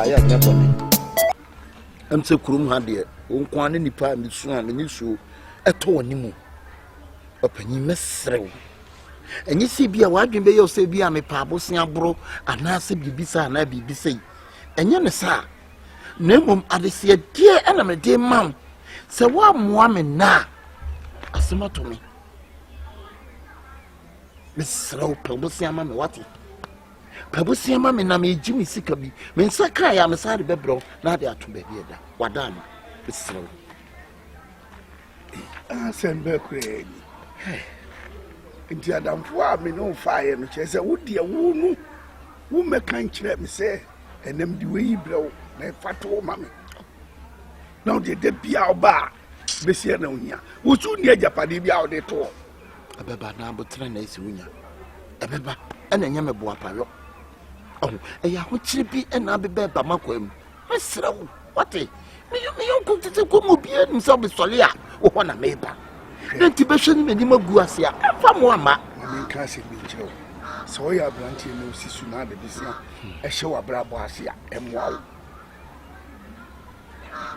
ya nyɛ bɔne am sɛ kurom ha deɛ wonkwa ne nipa a mesu a mene suo ɛtɔ wɔ ne mu ɔpanyin mɛsrɛw ɛnyɛ sɛ bi a wadwen bɛyɛ sɛ bi a mepa abosea boro anaasɛ biribisa anaa biribisa yi ɛnyɛ ne saa na mmom adeseɛ deɛ ɛna mede ma wo sɛ woammoa me na a asɛm ato me mesrɛw pɛ bosea ma me wate pabosea ma me na megye me sika bi me nsa kaa ya me sa de bɛbrɛw na ade ato baabi ɛda wada ma mesrɛw asɛm bɛkorɛ ni nti adamfo a me no faeɛ no kyerɛ sɛ wodeɛ wo no wo mɛka nkyerɛ me sɛ ɛnam de wɔyi brɛ wo na ɛfa to wo ma me na wode da bia woba a bɛsia na wohia wosu nni agyapade bi a wode to ɛbɛba na abotena na ɛsi wonya ɛbɛba ɛna nyɛ me boa payɔ ɛyɛ ahokyere bi ɛna abɛbɛ ba makwa mu mesrɛ wo wate meyɔnko tete kɔ mu bia nim sɛ wobɛsɔle a wo hɔ na meba na nti bɛhwɛ no m'anim agu ase a ɛmfa mo ama menka sɛ menkyerɛ wo sɛ woyɛ aberanteɛ na wosi su na adebɛsia ɛhyɛ w'abrabɔ ase a ɛmmoa wo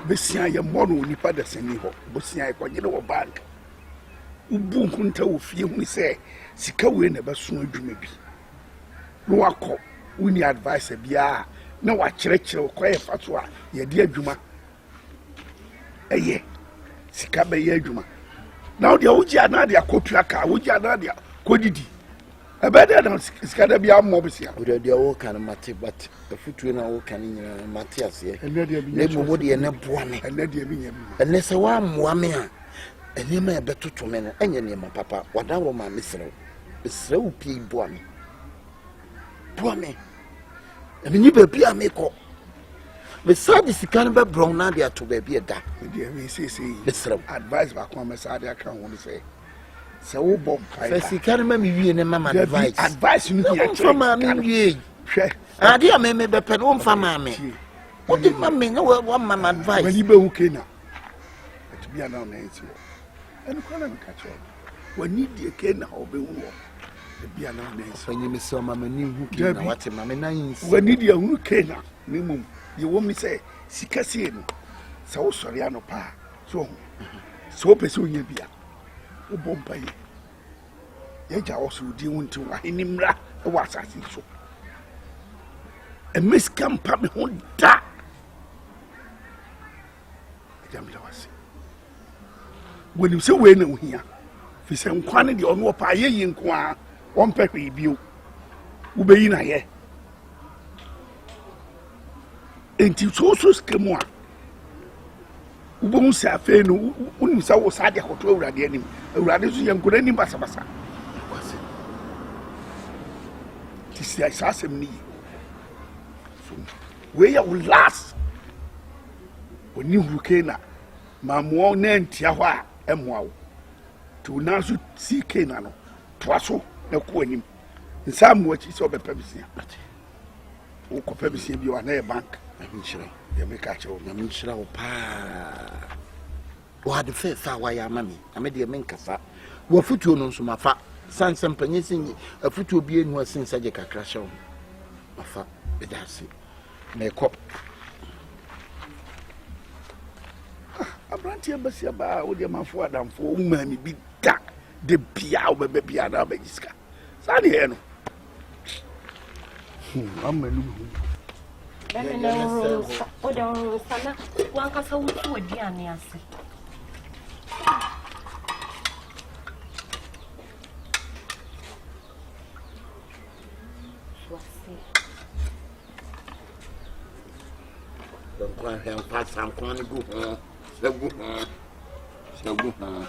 bɛsia yɛmmɔ no onipa dasani hɔ bɛsia yɛkɔgyene wɔ bank wobu nkonta wɔ fie hunu sɛ sika wei na ɛbɛso adwuma bi na wakɔ woni advice biara na wakyerɛkyerɛ wo kɔyɛ fa so a yɛde adwuma ɛyɛ sika bɛyɛ adwuma na wode wogye anaa de akɔtua kaa wogye anaa de kɔdidi ɛbɛdɛ na sika da bia mmɔ bɛsia wode deɛ woka no mate but afotuo no a woka no nyinaa mate aseɛ na mmom wodeɛ ne boa me ɛnɛ sɛ woammoa me a ɛnneɛma ɛbɛtoto me no ɛnyɛ nneɛma papa wadaworɔ ma mesrɛ wo mesrɛ wo pii boa me ɛmenyi baabi a mekɔ mesa de sika no bɛbrɔw na de ato baabi ɛda mesrɛ wo advice baako a mɛsa de aka ho ne sɛ wobɔ mpae fɛ sika no ma mewie ne mama advice no womfa maa me wie ade a meme bɛpɛ no womfa maa me wode ma me na wama m advice wani bɛhu kena atumi ana wona ɛnsi wɔ ɛno kora na meka kyerɛ wani deɛ kena wobɛhu wɔ bia na wona ɛnsi fanyi me sɛ ɔma m'ani hu kena wate ma me na yinsi wani deɛ hunu kena na mmom yɛwɔ me sɛ sika sie no sɛ wosɔre ano paa so sɛ wopɛ sɛ wonya bia wobɔ mpaeɛ yɛgya wɔ so wodi wo nti wahene mmra ɛwɔ asase so ɛmɛ sika mpa me ho da agya meda wase wɔnim sɛ wei na wohia firi sɛ nkwa no deɛ ɔno wɔ paa yɛyi nko a wɔmpɛ hwee bio wobɛyi na yɛ enti so sika mu a wobɛhu sɛ afei no wonim sɛ wo saa de akɔto awurade anim awurade so yɛ nkɔda anim basabasa nti sɛ saa asɛm no yi wei yɛ wo last ɔni huru na maamoa na ntia hɔ a ɛmmoa wo nti wo nan so sii kena no toa so na kɔ anim nsa mmoa akyi sɛ wobɛpɛ bisia wokɔpɛ bisia bi wɔ anayɛ bank yɛmeka kyerɛ wo nyamenhyira wo paa wɔade fɛ fa wayɛ ama me na medeɛ menkasa wafotuo no nso mafa sane sɛ mpanyɛ sɛ afotuo bia nu asen sɛ gye kakra hyɛ wo mafa bɛda ase mɛkɔ aberanteɛ bɛsia baa wode mafo adamfoɔ woma me bi da de bia wobɛbɛ bia na wobɛgye sika saa ne ɛɛ no ama no mu Oda sana wankasa wutu odiane ase Don't cry him pass some corner go home. So go home.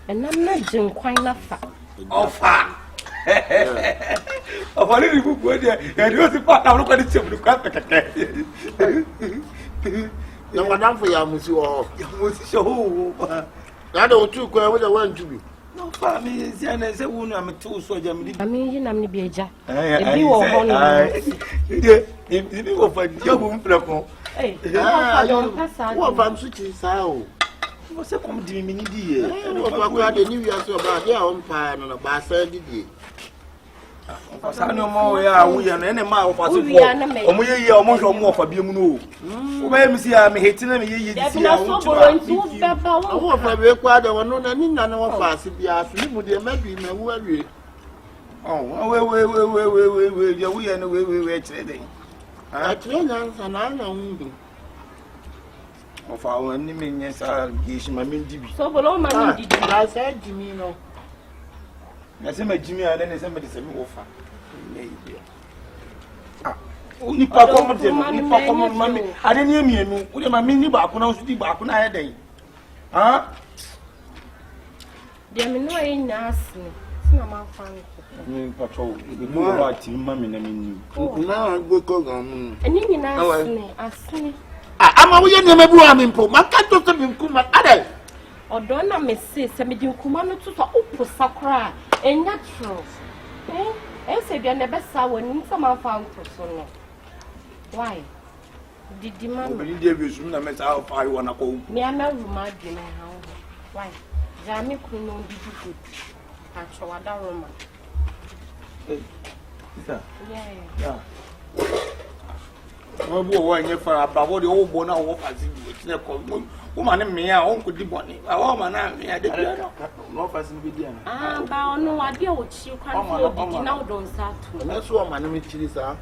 And I'm not jin quite lafa. Ofa. Of a little book, and you see part of the tip of the carpet. No, madame, for your monsieur, so I don't too quite what I want to be. No, family is an as a woman. I'm a two soldier. I mean, you know me, Beja. If you offer your woman, I don't pass out. What I'm switching sound. What's a comedy meaning, dear? I knew about the New Year's about their own pie and a bass. Asa no mo ya wo ye no ene ma wo fa so fo. Omo ye ye omo hwe omo fa biem no. Wo ba mi si a me heti na me ye ye si a wo beba wo fa be kwa de wono na ni na wo fa ase bia afini mu de ma bi ma wo awie. Oh, we ya wo ye no we kire den. Ah, kire na na hundu. O fa wo ni me nye sa ge shi ma me ndi bi. so bolo ma ni didi Na sa jimi no. Na se ma jimi a na se ma de se me wo fa. Ni pa ko mo de ni pa ko mo mami ade ni emienu wo de mami ni ba ko na so di ba ko na ye den. Ah? de me no e nyasne na ma fa Ni pa cho mo ba ti mami na me ni. Na go ko gam. eni ni na asne Ama wo ye ne mebu ami mpo maka to se binku ma ade. odo na me se me di nkuma no to so opo sakra enya tro se bia ne besa woni so ma fa nto so no why didi man Ni de bi sum na me sa fa wo na ko. me ama ruma dwene ha why jami kunu no didi good atro wada roma Yeah. Mo bu wo nye fa ababo de wo bo na wo fa si bi ti ne ko wo ma ne me a won ko di boni wo ma na me a de bi no fa si bi di ana ba ono wade o chi kwan fo didi na wo don sa to Na so ma ne me chiri sa.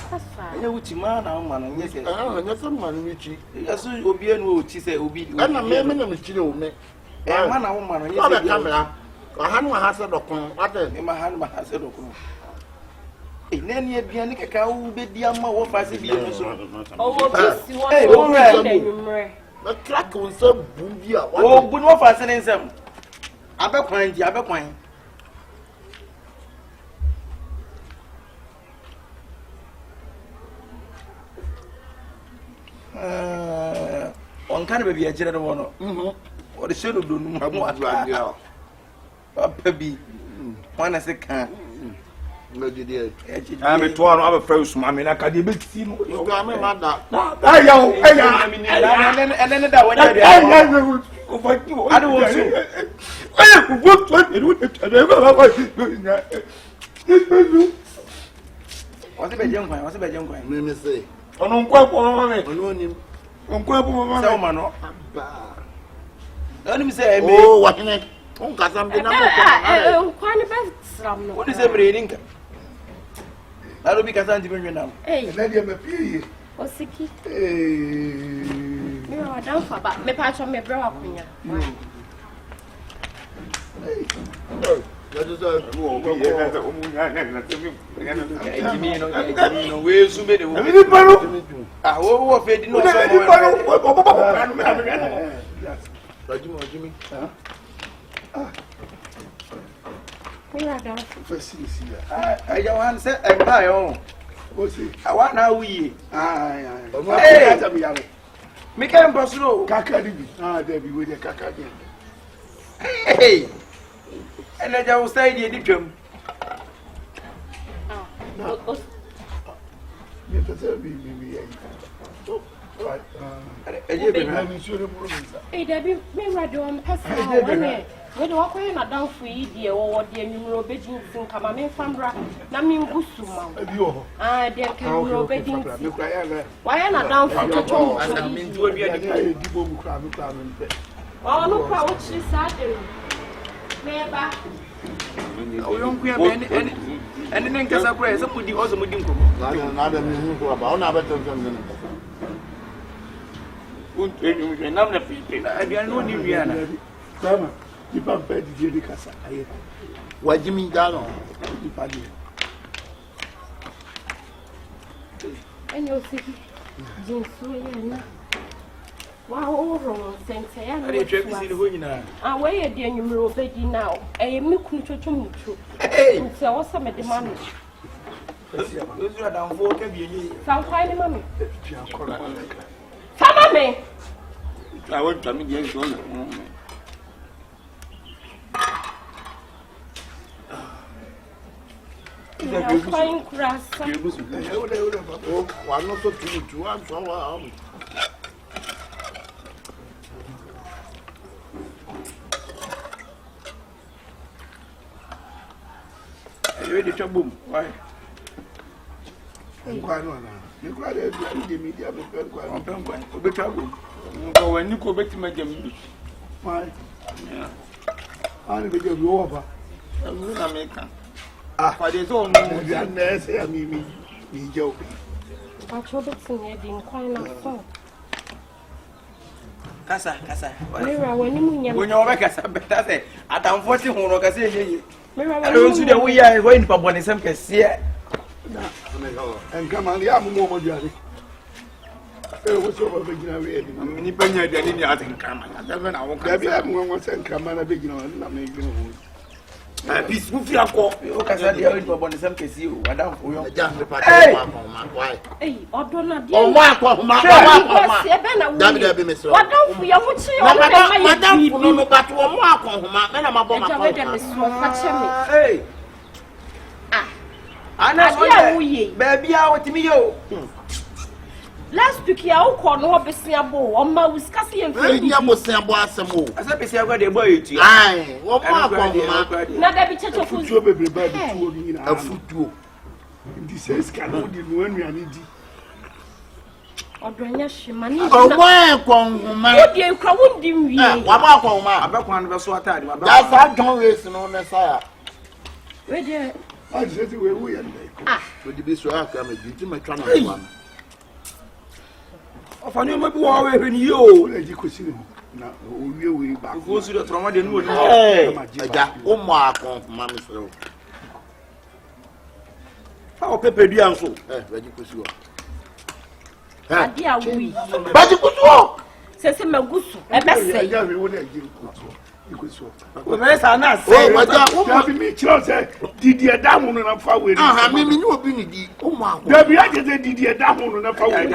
pasa nye wuti ma na ma na nye se Na so ma ne me chi. yaso obi enu o chi se obi Ana me na me chiri o me. ma na wo ma na nye Ko se be kamera. Ko hanu ha se dokun ade. e ma han ma ha se do ko nani aduane kaka wo be di ama wo fa se bi enu so o wo bi si wo o na numre Na crack on so bumbi a. o bu no fa se ne nsam abekwan di abekwan on kan be bi ajira do wono o de shedo do nu mo aduane. papa bi wana se kan Ngajide. ah me to ano aba fa usuma me na ka de be ti no Yo ga me ma da. aya ene da wanya de o fa ti o ade wo so aya ku go to e ba ba wase be jen kwan Me say. ono nkwa ko me Ono ni. nkwa po mama se o ma no Ba. oni mi se me Oh, what ne? On ka sam de na mo ko. kwan be sram no oni se bre ninka alo bi ka san di me na Na dia me pie. osiki Eh. me wa dan fa ba me pa cho me bra wa kunya Ya do so. ejimi no we su be de wo ni paro ah wo fe di no so Jimmy. me wa dan Facility. aja wan se e ba yo O se. awa na wuyi Ai. Hey. Kaka mi yalo. mi kan pasro Kaka di bi. Ah, there bi we dey kaka di. hey ene ja wo sai di twam Me pese bi ai. So, right. eje be Na mi sure mo mi sa. Dabi me wa don pasa wone we do akoye na dan fu yi de wo de anwumro obedin sin kama me famra na me ngusu ma Bi wo. de ke anwumro obedin Me kwa ya na. wa ya na dan fu to to ana mi ndu obi adi Ya di bo mu kwa me pe. o no kwa wo chi sa de me ba o yon ku ya be ene ne nkasa kura se mudi ozo mudi nkomo Na da mi hu ko ba. Ona ba tan tan tan. un enyu nam na pipe na abian no ni wiana Tama. Di pa pe di di kasa. Aye. Wa Jimmy da no. Di pa di. enyo osiki jinsu ya na wa o ro sente ya na ade twa bi si ho nyina we ye de anwumro obedin na me kunu chocho mucho nti wo se me de ma no ozu adamfo ka bi enyi san kwai ni ma me Ti akora. sama me twa wo twa mi de nso na kwai kurasa O wa no so tu an so wa. You the trouble. Why? Quite one. You quite a media. Be trouble. When you go back to my game. Why? Yeah. I'll be over. I'm American. For the zone, me joke. I told it to me, didn't quite know. Casa. Mirror, when you're back, I said, at unfortunate one, I say, I don't see the way I went for one some can see it. And come on, the album more Johnny. What's over beginning? Independent, I didn't come. I won't have one and come on a beginning. I'm making a piece of your call. You can say, one some can see you. I don't know. Why? Hey, or don't not. Oh, Mark, What don't we are watching Madame, no, but to a mark on my Hey. Baby, I want me. Last week, you called no Bessiabo, or my Wisconsin and Sambo. As I say, I got a boy. Aye, what mark on not every church of food. A foot too. This is cannot do when we are needy. Or Dranya money. Oh, why, my dear, crowd, you mark on my back one of us. What time? that's I don't listen on the fire. Where dear? I said, we are. Would you be so accurate? You my channel. Of a new maybe when you Let you could see him. Now, we back. go to the trauma, then would Oh, mark on Mammy. how Pepe do answer. Where you could see. Dear, we. But you could walk. Says him a goose, a best say. You could so. Well, that's not Oh, my God. Me, Chelsea, did you down on a far away? I mean, you will be the Omar. Debbie, I did you down on a far away.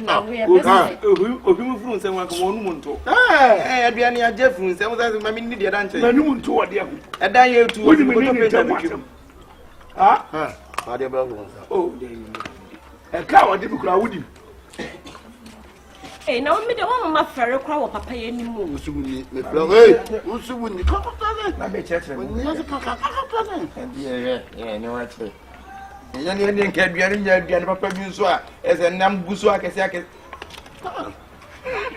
No, we are Who someone come on Monto? Eh, Adriana Jeffrey, some of them need the answer. Manu to a dear. And then you two What do you mean? Ah, oh, a cow, I didn't cry with you. Hey, now me the one my ferry crowd papa anymore. Who's when you come to I bet church. Yeah, no, actually. And then can be a papa Busua as a Nambusua can say.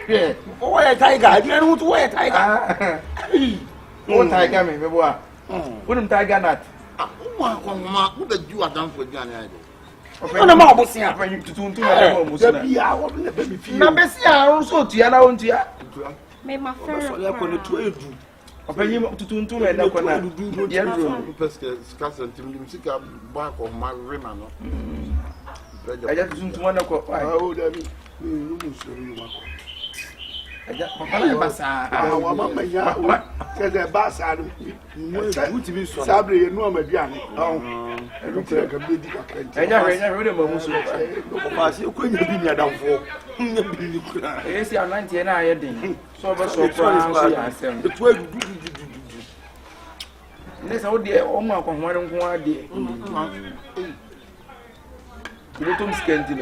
Yeah, oh, a tiger, I don't want to wear a tiger. What tiger, me, wouldn't tiger not? Who the you are done for Johnny? I'm not bossing up when you to do Number also to your own dear. May my ferry Open you to do and I do the end. Scass and music back of my riman. I just listen to 1 o'clock. I would have said the bass are Sabri and Norma Gianni. I look like a big I never read about you couldn't be down for. Yes, you are 90 and I did. So, the 12. This old dear, Oma, one day. You don't scan to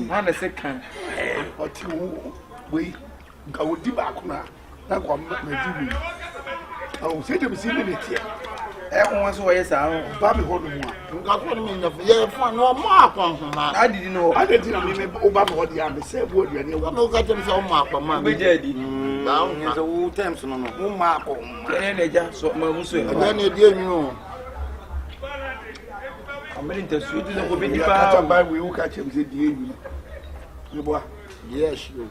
one a second. Or 2 we go deep back now. That one may do. I will say to be seen it here. Everyone's ways are Bobby Horton. For no mark on I didn't know. I didn't mean Obama what the other said. What you know, got them so mark on my daddy. Down as a old times no mark on so my Muslim. then you know. I'm ready to sweet to the Bobby. By we will catch him. Said you boy. Yes, you.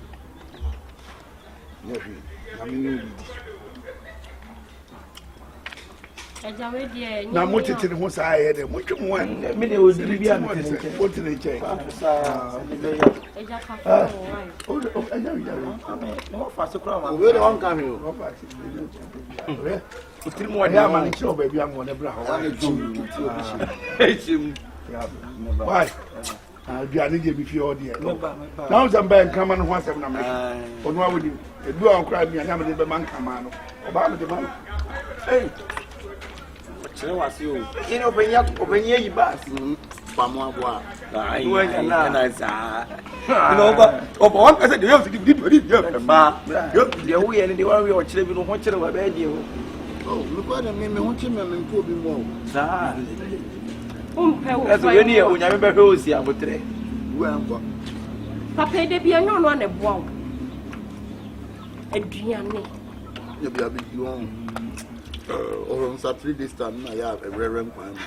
I mean, now, what it in what's I had and what you want. Minute was the Libyan. What did they change? No faster crowd. Where the one coming? Still more than show, baby. I'm going to brown. Why? I'll be an idiot if you're there. Now, some band come and once I'm not. Or what would you do? I'll cry me and have a man come on. About the man. Hey. Was you in open ye bus? Pamwa. I went and I saw. But one I said, you have to give it. The way and the one we were children, what you were bed you. Oh, look at me, want him and go be more. That's when you never go see about today. Well, Papa, they be a no one a bomb. A Gianni. You'll be a bit long. Or on Saturday this time, I have a reverend one.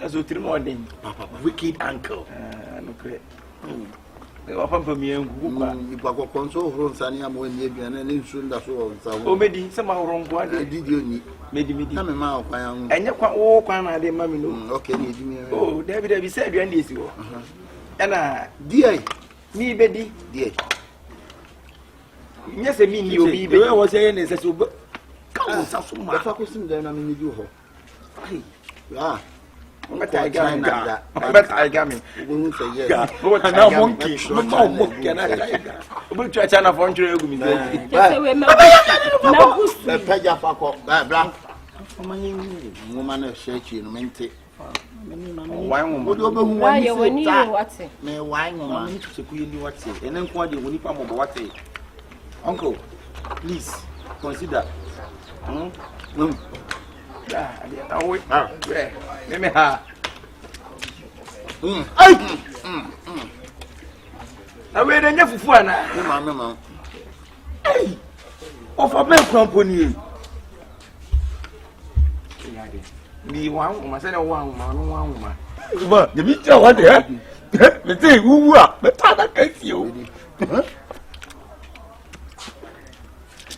That's what 3 morning. Papa, wicked uncle. Okay. They offer for me and if I go console from Sunny, I'm going to be an soon that's all. Oh, maybe somehow wrong. What did you need? Maybe I'm a mouth. And you're quite all kind of mammy. Okay, oh, David, said you and this. And dear, me, Betty, dear. Yes, I mean, you be, I was saying, is a super. Come, some I focus in there, I mean, you. Ah. But I got me. Won't say yes. And now monkey. No monkey. And I will try to find you. Black woman of shaky and mente. Wine woman. Why you when you what's it? May wine woman to queen what's it, and then quite the winnie palm of what's it. Uncle, please consider. Let me have. I wait enough for fun. Hey, of a milk company. Me one woman, said one woman. But the meat what there? The thing who are, but I can't see you.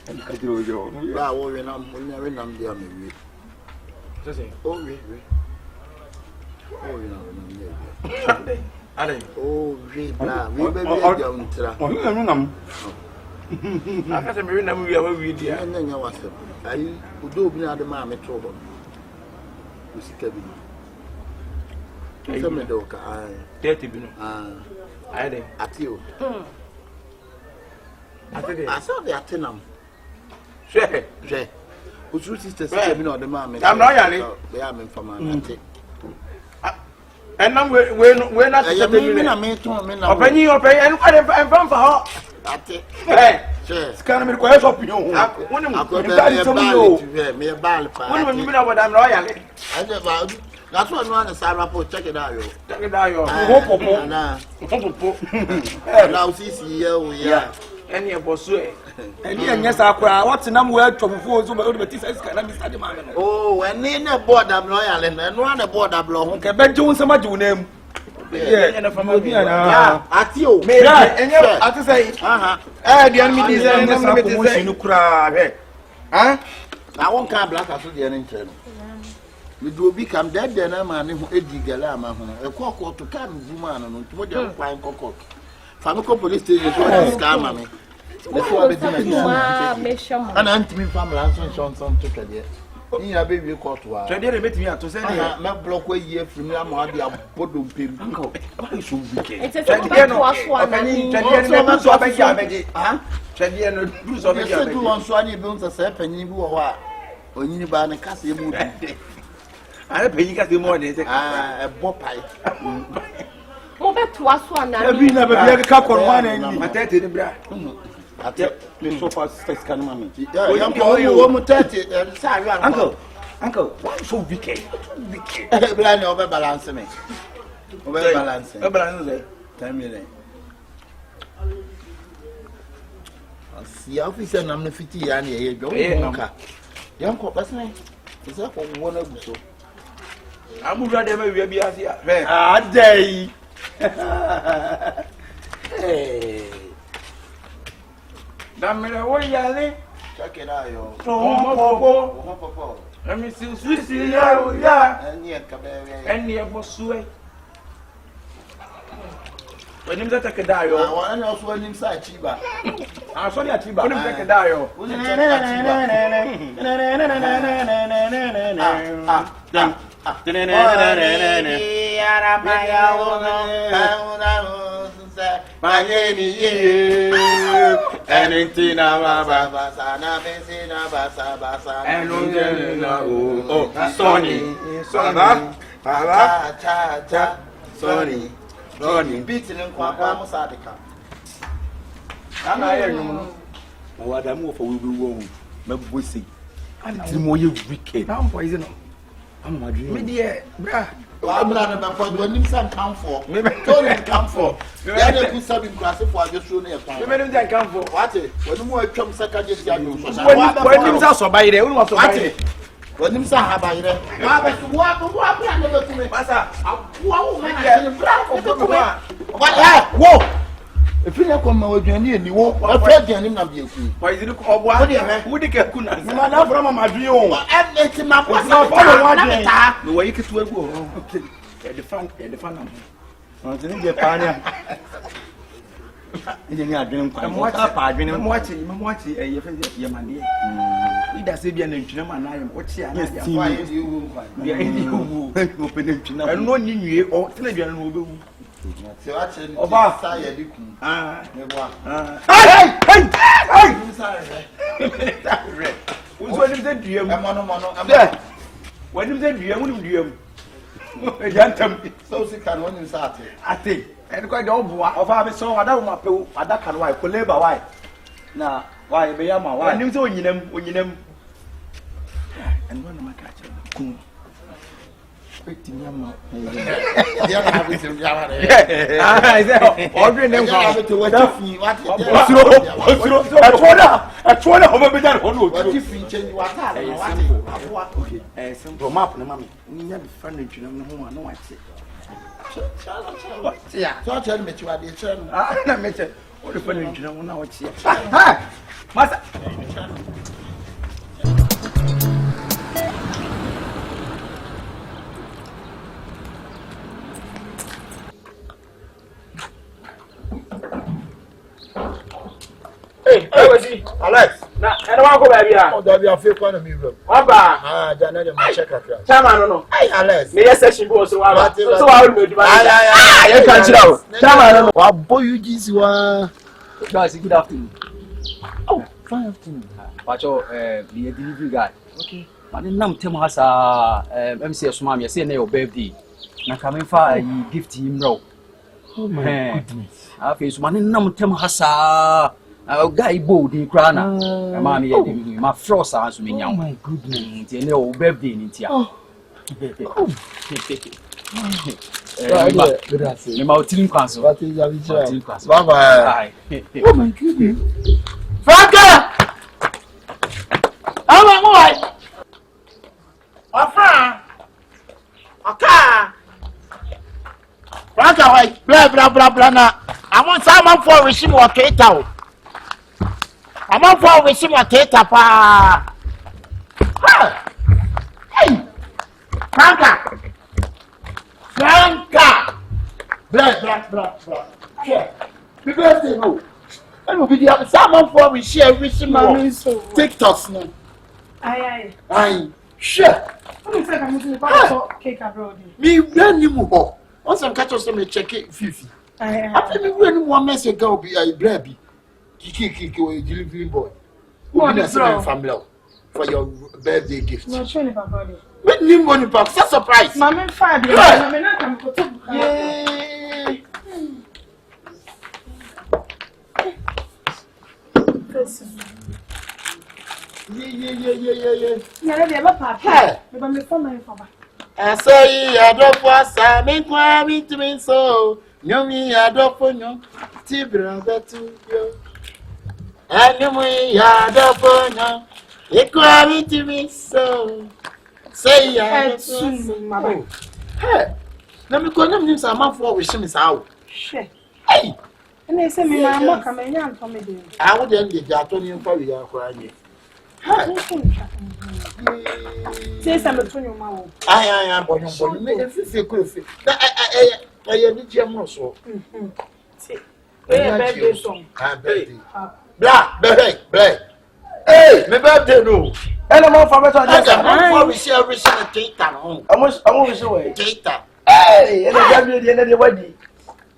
I do you. I will never number me. Oh, we. Oh, you know, oh, we down. I can't remember we are with you. And then you was I would do be at the mammy trouble. You see, Kevin. Tell me, dog, I 30 minutes. I did. At you. I saw the Atenam. Share. Who's your sister said, the mammy? I'm not Yanni. They are meant for my. And now we're not a mate. Open you pay and from for her. That's it. It's kind of request of you. I'm going to me a ball. When what I'm royal. That's what one is. I check it out. Check it out. Now, see, yeah. Any of us. And yes, I cry. What's the number word from before? So, but this is kind of Mr. Man. Oh, and in a board of loyal and one a board of blow. Okay, Ben Jones, some of your name. Yeah, at you. And you have to say, the enemy is a cry. Huh? I won't come black as the internal. We do become dead, then a man who edgy galama, a cock to come, woman, and to what you're flying cock. Fanuco police station is scam me. And Anthony family answering Johnson took a year. You have baby caught to her. They met me to say, my block way here from your mother, a bottom pin. Uncle, I should be king. It's a one. I pay you the morning. A bop pipe. Go back to us one. I've never had a cup on one and my 30 in the bra. I tell me so far, sex can mammy. Uncle, why so wicked? Blind over balance me. Over balance. Tell me then. See, officer, I'm the 50 and a young young cop, that's me. Is that one of so? I would rather be as here. Ah, day. Damn it, what yelling? Check it out, yo. Oh, let me see, yeah, and near Bosway. When him take a dio, I want to also inside Chiba. I saw that Chiba, take a dio. Anything Sonny. Sonny, beating and Quapamus Attica. And I know what I'm for. We will won't. Maybe we see. Ti mo ye wicked. I'm poison. I'm my dream. Me dear, bra. I'm not a for when him son come for. Told him come for. Yeah, they put some in class for just show near time. Me dem come for. What? When more come second just ya do. When him say so buy there, we want to buy there. When him say ha buy there. What plan never to me. Masa, Wow, man. What? Whoa. If you come my journey and you walk, I pray him na be ku. poison ko obwa. Wo de ka ku na. Ma na from my dream. I make him up. What's not follow one day? No way you can go. The fan am. On the new Japan. You are dreaming quite much. I'm watching a Yamani. He does say be an engineer and I am watching. Why is you? Open it. I know you or Telegram will be. So actually, when you said you so sick and when you start I think and quite of our so I don't want I that can why labor why Now, why be a man? why you so you them and one of my catcher ordering them to what I told her over that one. What if you change what Okay, simple map, mammy. You have furniture, no one, no one. Yeah, so tell me you are the chairman. I met it. What the furniture, no one, what's here. Master. Hey, how is he? Alex. Na, I don't go baby. Oh, there be a fake one of me, bro. Aba. Ah, Janet, my check out. Chama no. Hey, Alex. Me yes session go so wa. So wa me do. Ah, you can chill. Chama no. Wa boy you this one. Guys, good afternoon. Oh, fine afternoon. Pacho, be a delivery guy. Okay. But then nam tem has a MCS mama, say na your birthday. Na come for a gift him row. Oh my goodness. I face man nam tem has a guy bold in crana. Mammy, my frost answer me now. Oh my goodness. It's your birthday in it. Oh. Good afternoon. The mountain council. What is your vision? Bye bye. Oh my goodness. Franca! How am I? Afra! Okay. Franca, why? Blah, blah, blah, blah. Now, I want someone for wishing what Kate. I'm on for wishing what Kate. Hey! Franca! Franca! Blah, blah, blah, blah. Yeah. Because they know. I will be the someone for we share wishing my TikToks now. Aye. Sure. Cake abroad. Me when you move. Once I'm catching some check it 50. After me when one message go be a baby. Kiki delivery boy. What is your family for your birthday gift? No shame about it. When you money back, such surprise. Mama Fabi, I'm not come to. Yay. Yeah. Yeah, they have a Hey. But me for my father. I say I don't want some quality to me so. No me I don't for you. Tibra betu yo. And you me I don't for you. Equality to me so. Say I don't. Hey. Let me go them some man for wishing is out. Shit. Hey. And they say me my mom come and for me. I would end the Jatonian for you are crying. Say something to your mouth. I am born. I need your so. Birthday song. Black, black. Hey, my birthday no. And I'm on for better. I'm we share every single data home. I'm away. Data. Hey, and the end of the wedding.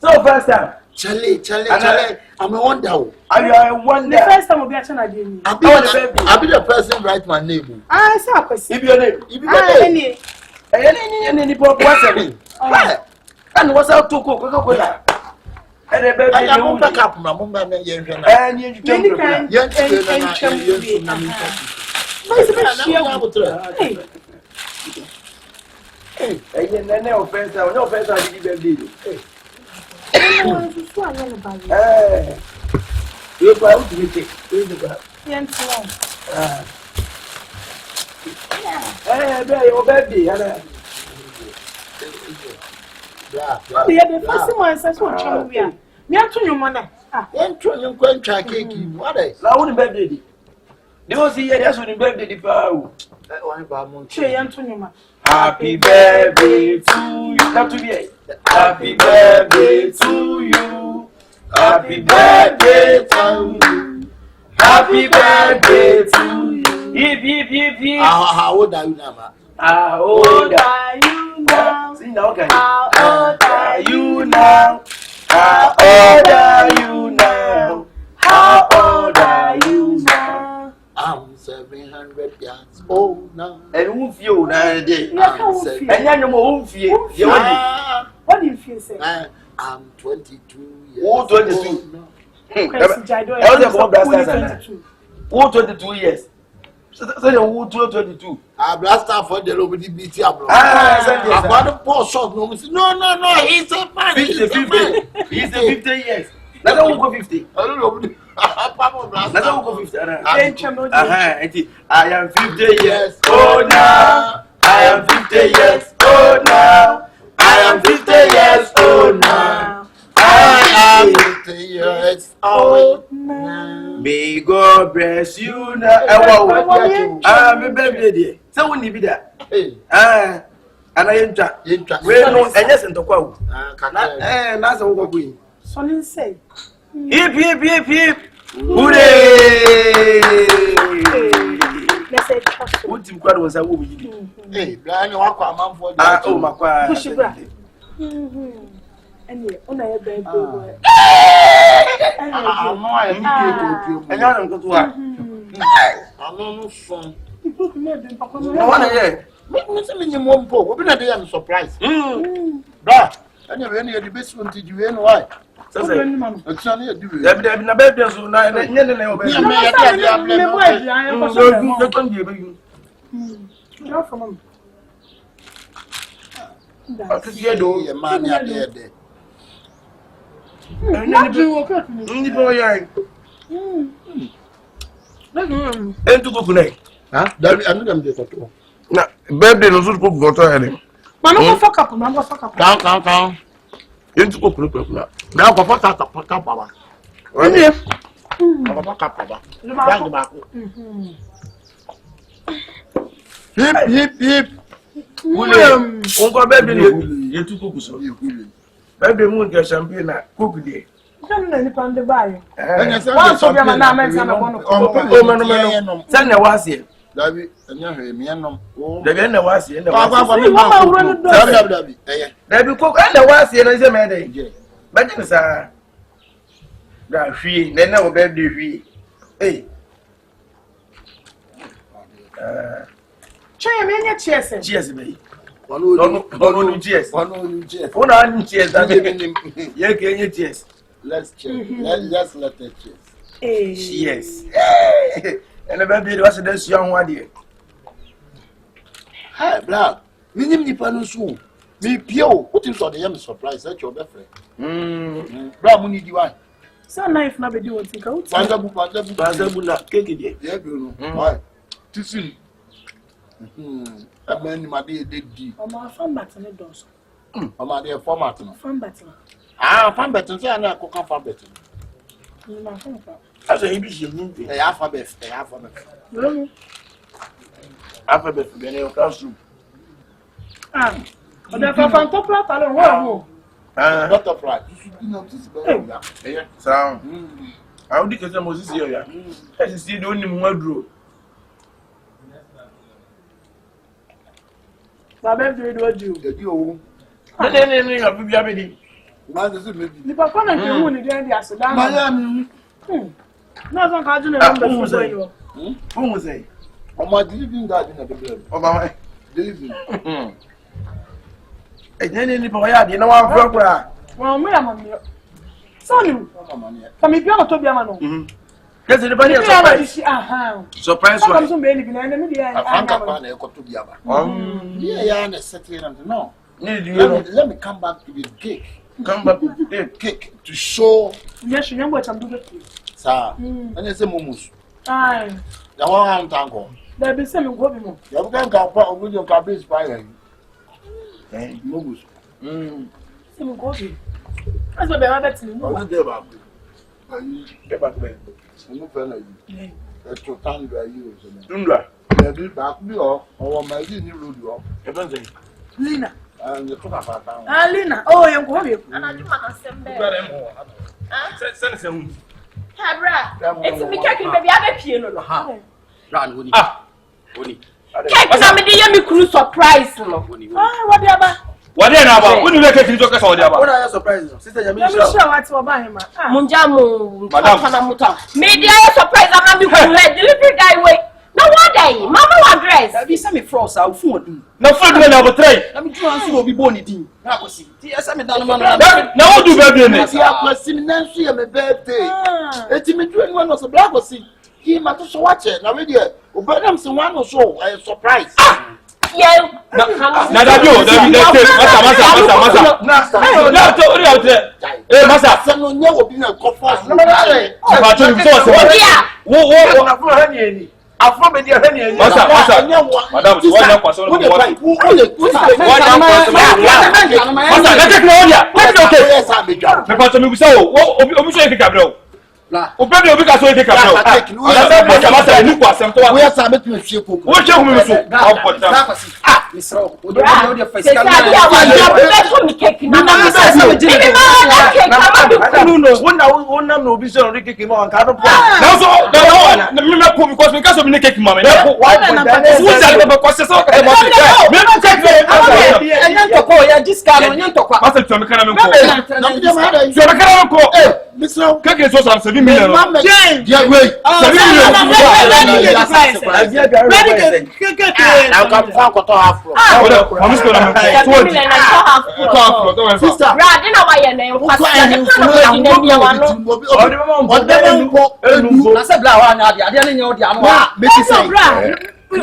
So first time. Charlie. I'm a wonder. I wonder. The first time will be a channel again. I'll be the person write my name. I saw a question. If your name. Any pop was and what's out to cook. And a baby, I won't back up my mum and you Mas você mexia Hey, any offense, no offense, I did baby. Hey, you go out to take. Hey, baby, the first one says, what trouble we are. Me are to your mother. Then try your contract cake. What is? now wouldn't baby. They will see yes when baby the power. Happy birthday to you. Not to be. Happy birthday to you. Happy birthday to you. Happy birthday to you. Hip. How old are you now? How old are you now? Sing now, okay. How old are you now? How old are you now? How old are you now? I'm 700 years old now. And who feel that day? And you know who feel? What do you feel, sir? I'm 22 years Who 22? old now. Who 22 years? So who 22? I blast out for the low with the BT. I Ah, got a poor shot. No, he's a man. 50. He's 50 years. That's who go 50. I don't know. That's who go 50. I am 50 years old now. I am 50 years old now. I am 50 years old now. I am 50 years old now. May God bless you now. I'm baby. So when you be that? And I enter. We know, and yes, and to go. That's a walk. Sonny say, Hip. Hooray! let's say, What you got was a woman. Hey, Brian, you walk a man for Oh, my God. push it back. And you, on a baby boy. I'm not And I don't go to work. I'm no son. I want to hear. What's the minimum poor? We're not there. I'm surprised. Bra, and you're any of the best one. Did you know why? So It's only a do. there been a baby, so now I birthday no so go to any. Mama fuck up. Count. Into go put now. Now, Papa, Papa. Hip. William, uncle baby, you took cook so. Baby moon get champagne cook day. Come on, the pan buy. Once of your man, Send the was here. David, and you're me and no. The end was here. There be cook and the was here as a man. But sir, that free, then never baby free. Hey. Try me your cheers. Cheers, baby. One cheers. One on cheers. Yeah, can you cheers? Let's cheers. Let's let it cheers. Yes. And the baby was this young one here. Hi, Black. Minim Nipano soon. Me Pio, what is on the young surprise at your best friend? Black, we need you. So knife never do what you go. Pazabula, take it. Yeah, you know. Why? To see. A man, my dear, did you? I'm a fan button, it does. I'm a dear format. Fan button. Fan button, say I'm not cooking for button. As a Hebrew, The alphabet. Alphabet, then your classroom. But the fan top lot, I don't know. Not a price. Sound. I would get some Moses here. As you see, the only wardrobe. Babel did what you do. But then you have to be happy. The papa and the woman again, the Ashtown. No one can do the Who was say? On my living that in the blood. Oh, my Living. And then in the boy, you know, I'm from well, me, I'm on you. Son, come if you are to be a man. Yes, everybody has surprise. Surprise one. Come some baby, I'm to be yeah, no. Let me come back to the cake. Come back to the cake to show. Yes, you know what I'm doing. Sir, and it's a mumus. Aye. The one I'm tango. There be some go. You can't come with your cabin spy. Mumus. Some go. That's what I'm betting. Get back there. I'm not telling you. That's your time by you. Tundra. You back me off, or my new road. Lina. And you talk about Lina. Oh, you're going. And I do my send some. Cabra, it's me catching baby. I bet you know. Run, Winnie. Catch somebody, cruise surprise. What the other? What then about? When you get to talk about? What are your surprises? Sister, let me show what's about him. Munjamu, Madam, media surprise. I'm delivery guy. Wait. No one day, Mama will dress. Have you sent me frost? I'll food. No food when I will try. I'm trying to be born in. Now, see, yes, I'm done. Now, do baby. I was seeing Nancy on my birthday. It's me doing one was a black was see. He must watch it. Now, really, but I'm someone or so. I am surprised. Yeah, Nada do. Masa. No, no, be a coffee. Afro media heni masa madam so wanya kwaso no what masa na take no dia what do okay me kwaso me bisa obi so ekeka bro obi obi ka so ekeka bro masa ni kwasem to we asa me tun hwie koko wo hwe hu me so misro o do dia face ka na no obi so no keke ma wan ka do na so me me ko because me ka so me keke ma me na ko wo jale be ko se so ka mo me me keke enyan to ko ya disca no enyan to kwa masa to me kana me ko to me kana me ko misro keke so 7 million yeah wait 7 million now come find ko to half I'm just going to sister Brad na why na na se bla wa nya ade ne nya ode anu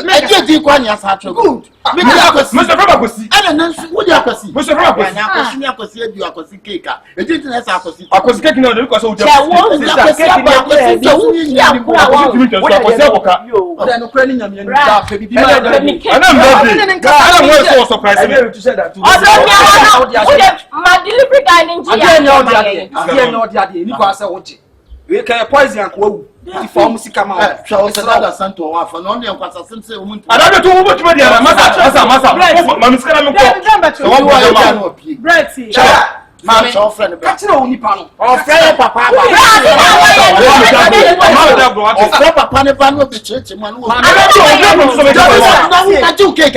make say e je kwa nya sa good make akosi Mr. Akosi ana nan su wo dia akosi Mr. Akosi nya akosi ni akosi e bi akosi cake a e je na sa akosi cake no dey because o je akosi aboka o dey no kra ni nya me da pe bibi ma ana mbede ana mo so surprise me to say that my delivery guy nya ode ni kwa say wo je we can poison ko wu ti form sika ma o se da santo wa fa no ne nkwasa simse o muntu ada to wo botuma dia masa ma miskana me ko wo wa ma Brett Mama, your friend, catch no nipa no. Or friend papa. Papa never know the church man. I do cake.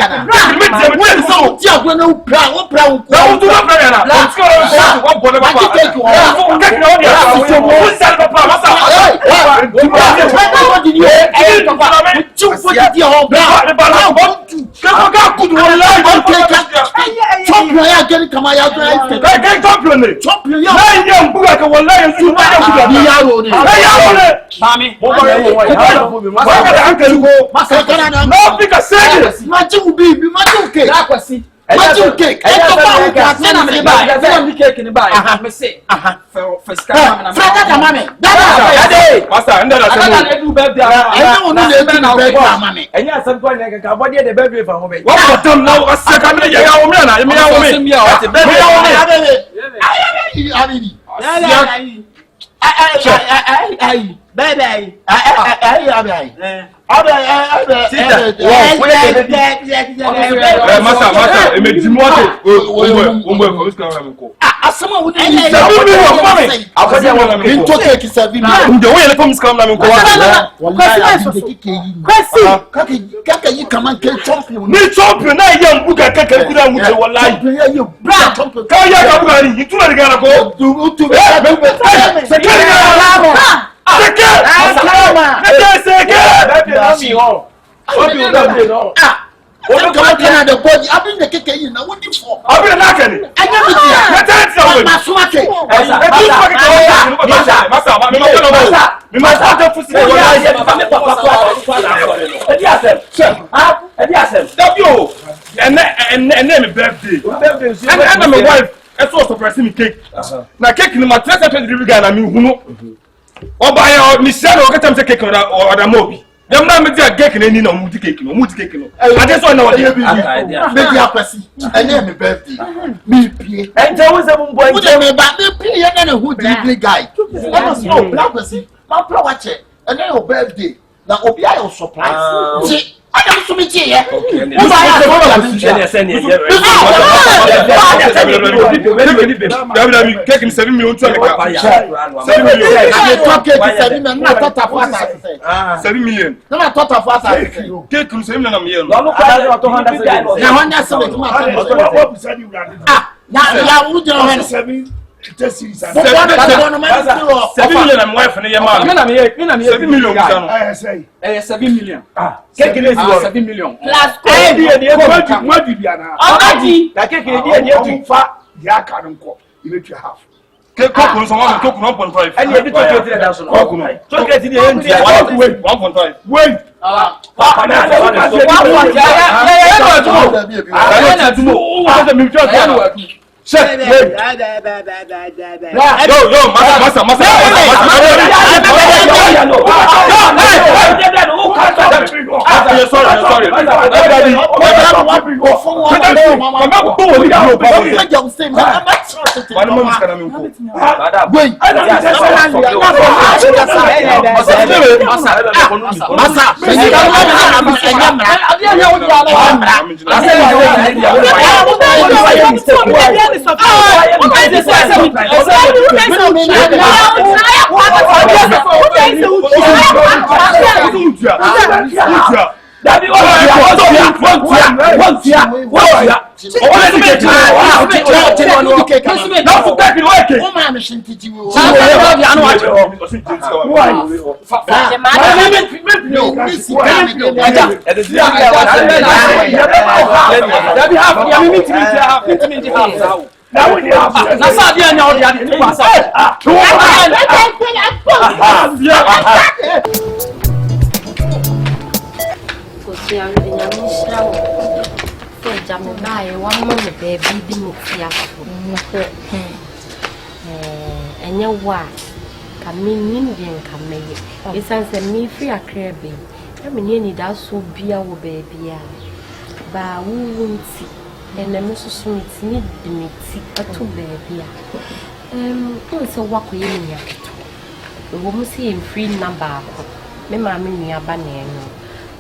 Champion ya na mbuga ka wallahi su ba ya kuda ni yaro ne mami mo ba yo wa ka uncle go masakana na no bika sege maji ubibi maji uke akwasi maji uke e to ba ka na me ba na me cake ni ba me say first come na fraka mami dada master ndada se mo edu birthday anya onu na edu birthday mami enya asem ko nya ka body the birthday fa ho be wa bottom na asaka me ya wo me na me ya wo me the body. I've been the cake in. I want you for. I've been knocking. I never see. Masa Dem na me dia cake na ni na mu di cake no ade so na wo dia me dia kwasi ene me birthday me pie ente wo se mu boy ente me ba me pie ye na who delivery guy eno so black kwasi ma pro wa che ene your birthday na obi a your surprise ti adam so me tie ye wo ba ya so ya cake ni 7 million to me ka 7 million I talk cake 7 million na tota for us 7 million na tota for us cake ni 7 million na me ye no ka to Honda na Honda Civic ma ya wo jira ho 7 million and wife and your mom. 7 million. 7 million. Cake is 7 million. Plus what did you have? already. That cake is fat. Ya can't go. You need to have. Cake cocoa is 1.5. And you chocolate that's chocolate in the end. 1.5. Wait. Check. Yo, massa. Sorry.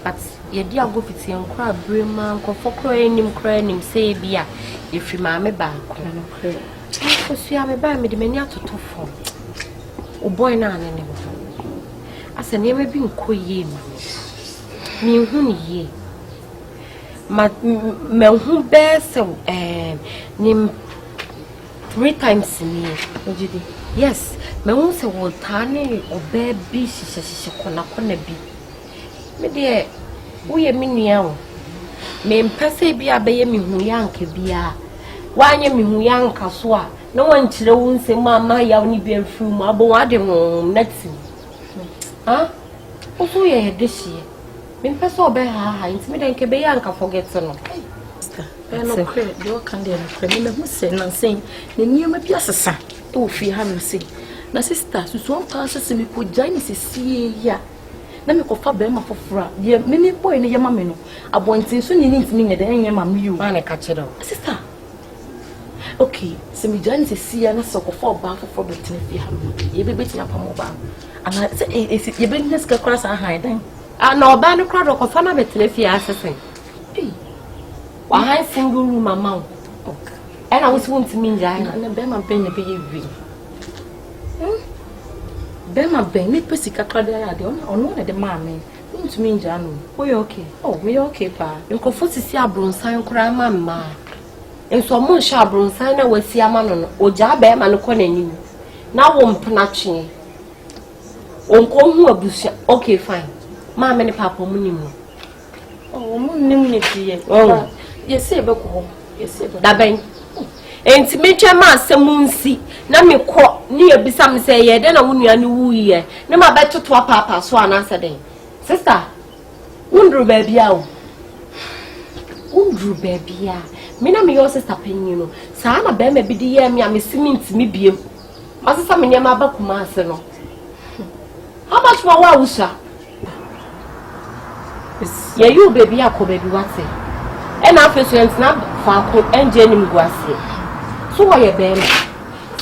but ye dia go fiti enkra brema nkofo kro enim say bia efri maame ba ko ko sua me ba me de mani atotofo o boy na ane ne asa ne me bi nko ye mi hu ni ye ma me hu be se nim 3 times me ojidi yes me hu se wo tane oba bi shishe kona bi me de wo ye menua wo me mpese bia be ye mehu yanka bia wanye mehu yanka so a na wankire wo nsem ama ya ni bia mfiru mu abo wade ho nati ha wo so ye de hie me mpese obe ha ntimi de nke be yanka forget no no kre de o kan de no kre me hu se na sen ne niema bia sesa e wo fi ha no se na sister susu on pa se me ko jaini se sie ya na me ko fa be ma fofora de me boy ne yema me no abontin so ni ntimi nyede enye ma me yu ma ne ka kire sister okay se me jaini se sie na so ko fa ba foforo betin fi ha no ye be betin apa mo ba ana se ye be nes ka kora sa han dan na oba ne kora ko fa na betin fi asese wa han single room mama okay na wo si won timi njai na be ma ben ne be ye wi Bema ben me pesi kakra de ade ono na de maame ntumi nja no wo ye okay me okay pa nkofo sisi abronsan kora mama enso mo sha abronsan na wasi ama no oja ba ma no ko na nyim na wo mpna twe onko hu abusia okay fine maame ne papa mu nim no mo nim ne tie ye se be ko ye se be da ben enti metwa ma asemunsi na me kɔ ne ebisa me sɛ ye de na wonua ne wuye ne ma betoto papa so anasa den sister wundru baby a wundru baby a me na me yo sister panyin no saa na ba ma bi di ye me a me cement me biem masisa me ne ma ba kuma ase no how much for wa usa yeah you baby a ko baby what say and after so na fa ko enje nim guase so why ye be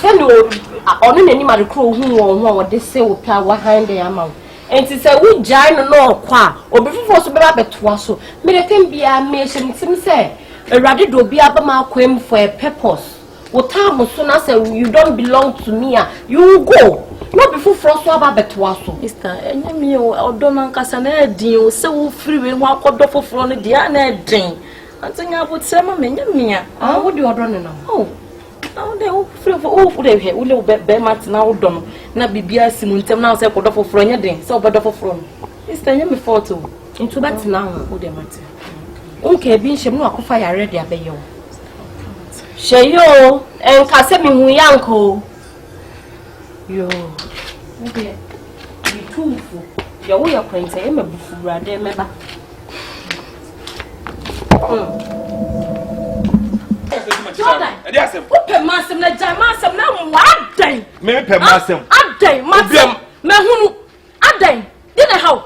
send onu nani ma rekro hu won de se wo pa wa hand ya ma enti se wo jai no no kwa obi fufo so be ba betoa so me de tem bia me hye tim se awrade do bia ba ma kwem for a purpose what time so na say you don't belong to me you go no be fufo so ba betoa so sister enyami o do na nkasa na edin o se wo free we ho akodo foforo no dia na edin antanya botre ma menyamia wo de odo ne na oh now they free for they he we be mat na odo no na bibia simu ntem na say kodo foforo nya den say obodo foforo sister enyami photo into bat na wo de mat unke bi nhyem no akofa ya ready abeyo sheyo enka se mi hu yanko yo okay bi tufu ya wo ya kwenta e mabufu brade meba Jordan, open masem na jamasem na wadan. Me pe masem. Adan, masem. Me hunu. Adan. Dey na how?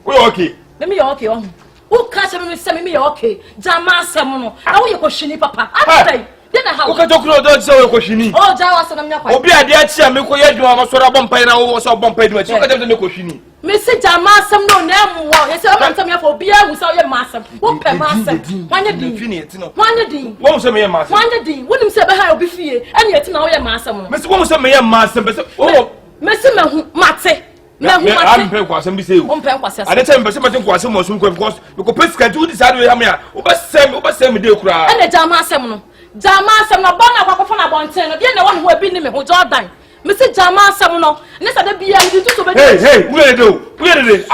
We okay. Let me okay on. Who catch me say me okay. Jamasem no. Na wo ye koshini papa. Adan. Dey na how? O ka jokro do say we koshini. Oh, jawa so na me akwa. Obi ade a chia me ko ye dwuma ma so ra bompai na wo so bompai dwuma. So ka dem me koshini. Me say jamasem no na mu wo. Ye say o man me for obi a hu say ye masem. Wo pe masem. Wanye din. Wanye din. Wo say me ye masem. Wanye din. Wonim say be ha obi fie. Ene eti na wo ye masem no. Me say wo say me ye masem. Me say me hu mate. Me hu mate. I'm pay kwasem bi say o. On pay kwasem. Ade time be say me kwasem mo so because we ko pesika ti wo decide we ha me a. Wo be say me dey kura. Ene jamasem no. Jamasem no bona kwakofo na bonten no. Dey na won ho abi ni me ho Jordan. Me say jamasem no. Ne sa da bia ndi tutu be. Hey, we dey do. We dey.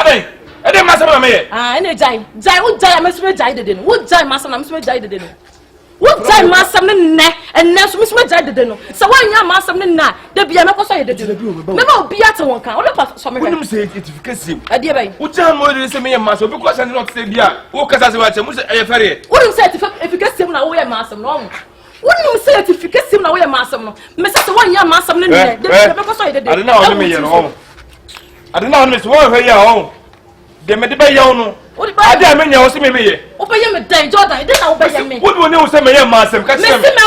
Ade masem na me ye. Ene jai. Jai wo jai me so jai de no. Wo jai masem na me so jai de no. What time masam ne and na so me so jai de no. So wan ya masam ne na da bia me ko so ye de no. Me ma obi ate won kan. O le pa so me. Wonum say certificate. Ade bai. Wo jam mo dey say me ye masam because I not say bia. Wo kasa say wa che mo say e fere. Wonum say certificate na wo ye masam no. Wonum say certificate na wo ye masam no. Me say wan ya masam ne ne. Da me ko so ye de. Ade na won me ye no. Ade na won me so wo hwe ya ho. De me de ba ya no. Ade amenya wo se me ye. Wo be ye me dan Jordan, ide na wo be ye me. Wo do ne wo se me ye masem ka che me. Me se me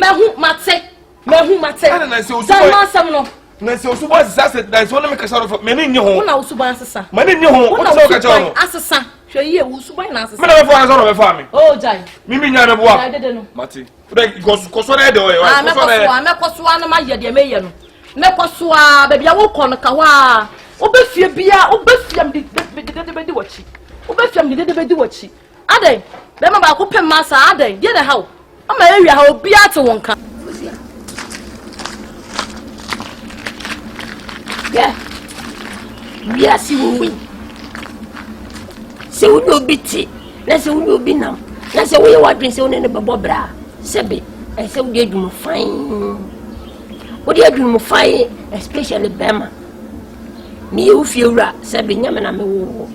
hu mate. Ade na se o so. Dan masam no. Na se o so bo asesa dan so na me ka saro me ne nyi ho. Wo na wo so ban asesa. Me ne nyi ho. Wo so ka che ho. Asesa. Hwe ye wo so ban na asesa. Me na me fo na so be fa me. Oh jai. Mimi nya me boa. Jai de no. Mate. Ko so na de o ye. Me ko so na ma ye de me ye no. Me ko so a ba bia wo ko no ka wa. Obefie bia obefiam de wachi obefiam de wachi adai be ma ba ko pem masa adai de how ama area ha obia te wonka yeah we are see we se wo no biti na se wo no bi nam na se wo ye wadwen se wo ne bebo bra sebe e se wo de adwum fine wo de adwum fine especially bema mi u fiura sebe nyame na me wo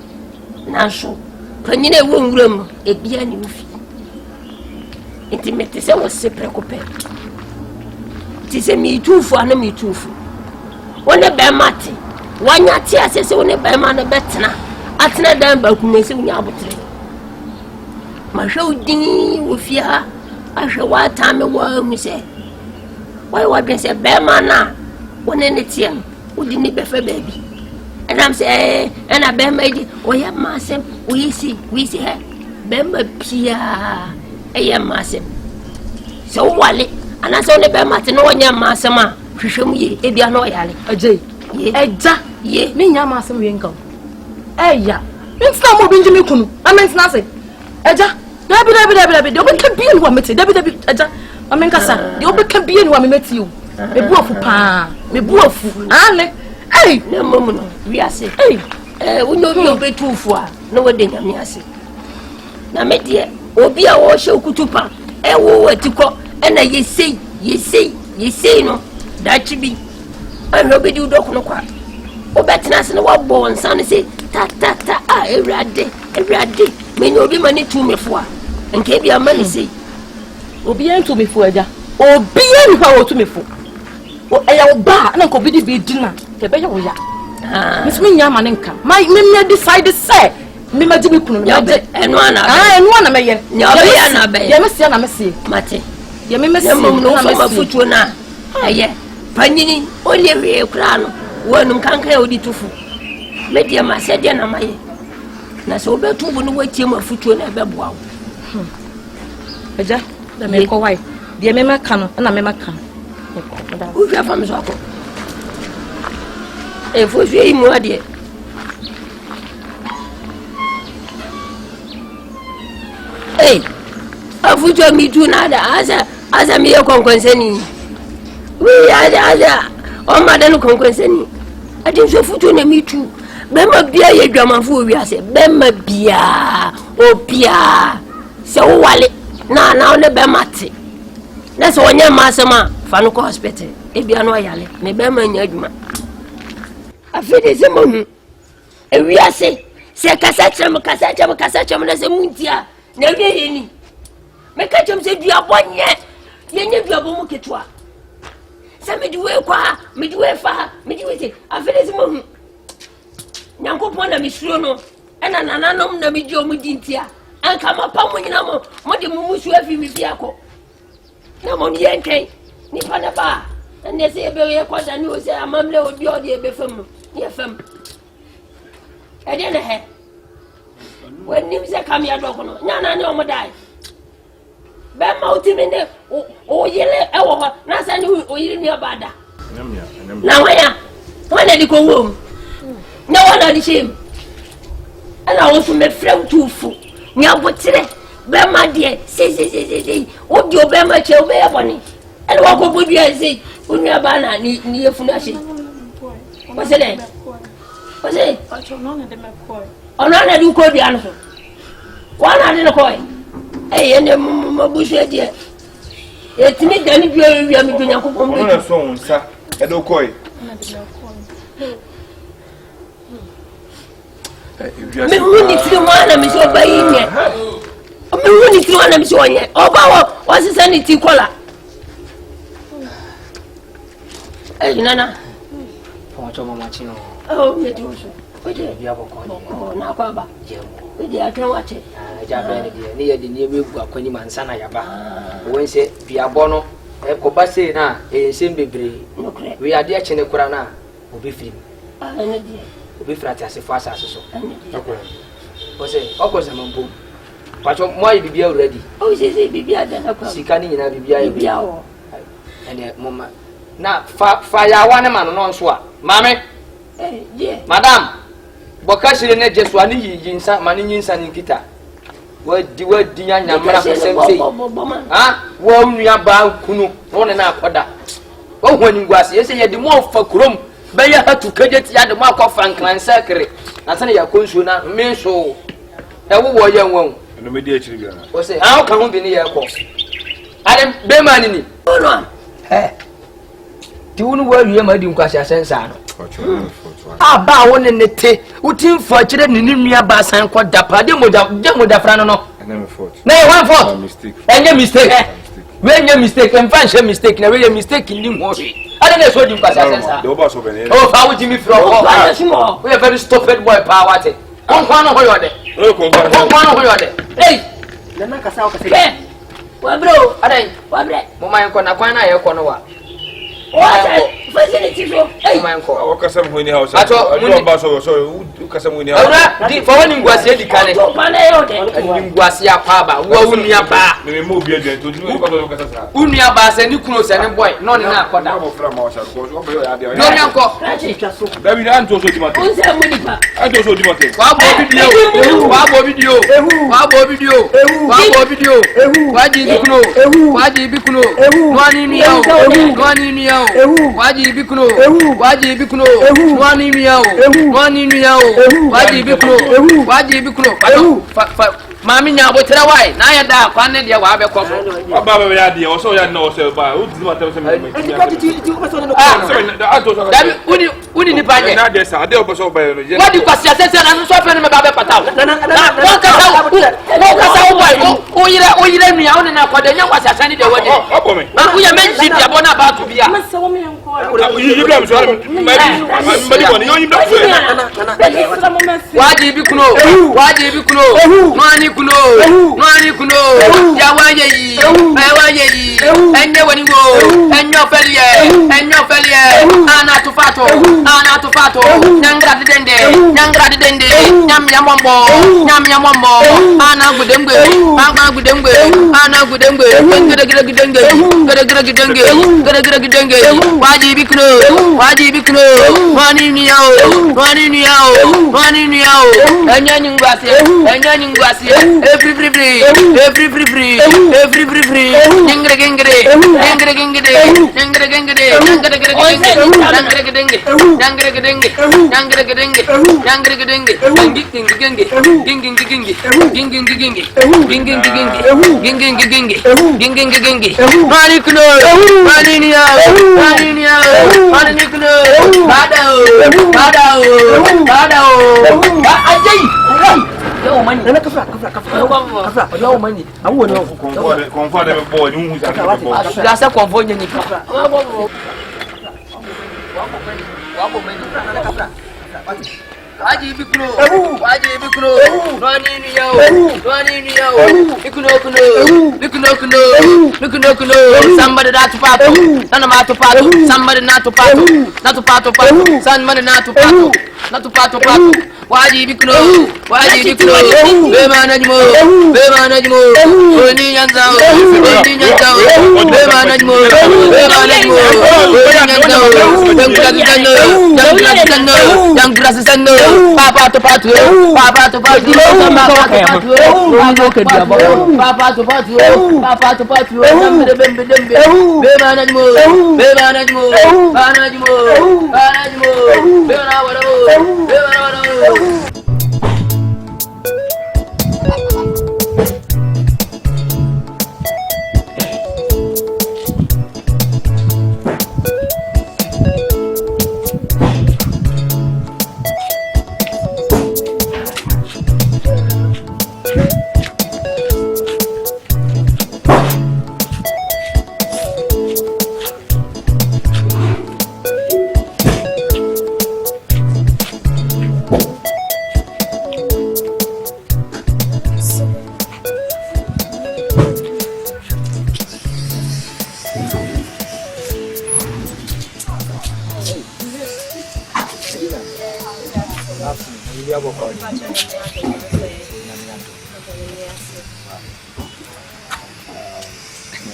na so panyine wo nwuram e bia ni ufi intimate se wo se preocupe ti se mi tufu ana mi tufu wone be mate wanya ti asese wone be ma na betena atena dan ba kuma se wonya abotre ma hwudi wo fia ahwe wa ta me wa mu se wai wa be se be ma na wone ne tiam wodi ni be fa baby. And I'm saying, and I bear made we have massive, we see her. Bemba Pia, a massive. So Wally, and I saw the Bemma no one, Massama, show me, if you are no yali, a J. Ye, me, Yamassam Winkle. Eh, ya. It's not more Benjamin Kum. I meant nothing. Eja, Debbie, the open can be in one meeting, Debbie, Eja, I mean, Cassa, the open can be in one met you. Me buafu pa, me buafu, ale. Hey, no moment. We are say, hey, we know you be too far. No one didn't me say. Na me dear, Obia or show kutupa, wo to go, And I say no, that should be. I know you don't know what. Oh, better us and what born son say, ta, every day, may you be money to me for, and keep your money say. Obien to me for ya. Obien how to me for. Oh, I bar and I could be dinner. The better we are. Miss Minyamanka. My men decided, say, Mima Jimmy Kun, and one of my Yamasiana Messi, Mate. Yamasiana no Futuna. Aye, Panini, only a crown, one can't carry the two. Media Masadiana May. Naso better wouldn't wait him a Futuna Babo. Aja, the make a wife. The Mema Cano, and a Mema Can. Who have from Zoko? If we see more dear. Hey, I put your me to another as a mere concerning. We are the other, or Madame concerning. I think so put on me too. Bema Bia, ye drama fool, we are saying, Bema Bia, oh Pia. So, Wally, now the Bemati. That's one young Massama, Fanuco Hospital, Ebiano Yale, me Bema Yagma. I feel it's a moment. And we are saying, say Cassacham, as a muntia. Never any. Make a jump said you are one yet. You never have a moketua. Some midway qua, midway far, midway. I feel it's a moment. Yanko Pona Misrono, and an anom Namijo Mudintia, and come upon when you know, what the Mumu have me Piaco. No one yanke, Nipanaba, and they say a very quite a new say a mamma would be all the befum, near fem. I didn't have. When news are coming, I don't know. No, my die. Bam mountain in there. Oh, yellow, nothing or you near Bada. Now, when did you go home? No one had the shame. And I also made friend too full. Now, what's it? Bam, my dear, say, what your Bama shall bear money. And walk up with you and say, when you're banana near Funashi. What's it? What's it? I don't know. Oh, no, I do call the answer. One I didn't call. Hey, and the bush idea. It's me, then if you are making a complete song, sir. I don't call it. Me need to one of me so by in here. Me need to one of me so on yet. Oh, what's the sanity color? Hey, Nana. Oh, you do so. We did. You have a call. Now, Baba. We did. I can watch it. Jabber, near the near Queen Mansana Yaba. When say Piabono, a cobase na, a simple. We are dear Chenekurana, will be free. Will be frat as fast as so. Was it? Of course, I'm on boom. But why be already? Oh, she be she can't even be a and a moment. Now, fire one man on swap. Mammy, Madame. Because you need just one in money in San Kita. What do you do? Ah, well, we are bound Kunu, one and a quarter. Oh, when you was yesterday, the more for Crum, but you had to cut it at the mark of Franklin Circle. I tell you, Consuna, me so. I will wear young one. And the mediation was say, how come we be near course? I am Bemanini. Oh, no. Eh. Do you know where you are, my dear Cassia? Aba won ne te utim for kire ne nua ba san kwa dapa de moda frano no na e one fault mistake enye mistake we enye mistake en fan she mistake na we mistake ni mo ade na so di kwasa sensa oh fa wo jimi from oh we are very stupid boy pa wate konkwa no hoyo de konkwa no hoyo de hey na kasa o kasa wa bro adai wa bre mo man ko na kwan na ye ko no wa what facility for hey man ko o kasa mo ni house ato mo ba so o kasa mo ni house di for woni ngwase di kale o pa na yo de ni ngwase akwa ba wo unu aba me mo bi ade to ni ko do kasa sa unu aba se ni kuno se ni boy no ni na akoda o fra ma o sha ko o be ya de yo nyanko baby na nto so di mate o se mo ni pa anto so di mate wa bo video wa bo video wa bo video wa bo video wa ji bi kuno wa ji bi kuno no ni ni yo no ni ni yo waji bikuno wani miyao wani miyao waji bikuno Mami nya botere why na ya da kwa ne de wa be kofo Baba be ya de o so ya na o so ba o di ma tell say me uni ni panye na de sa de o so ba no what you kwasi asese na so fe no me ba be pataw na kasa o yire nua o ne na kwade nya kwasi asane de wode ma ku ya menji dia bona ba to bia ma se wo me enko you blame so mari boni yo yimda waji bi kuno mani kuno ya waje yi enye woni wo enyo felie ana tufato nyangra dende nyam yamombo ana gudembe gede waji bi kuno mani ni yao enya nyingwase every nyangre gengre yo mani na kafra yo mani awu ni confort de boy ni hu sa ya sa confort ni kafra waji bikno nani ni yao bikno somebody that to pato nana ma to pato somebody not to pato somebody not to pato waji bikno be manajmo oni nyanzao be manajmo yang gracias sendo papa to pato dembe be manajmo be na waro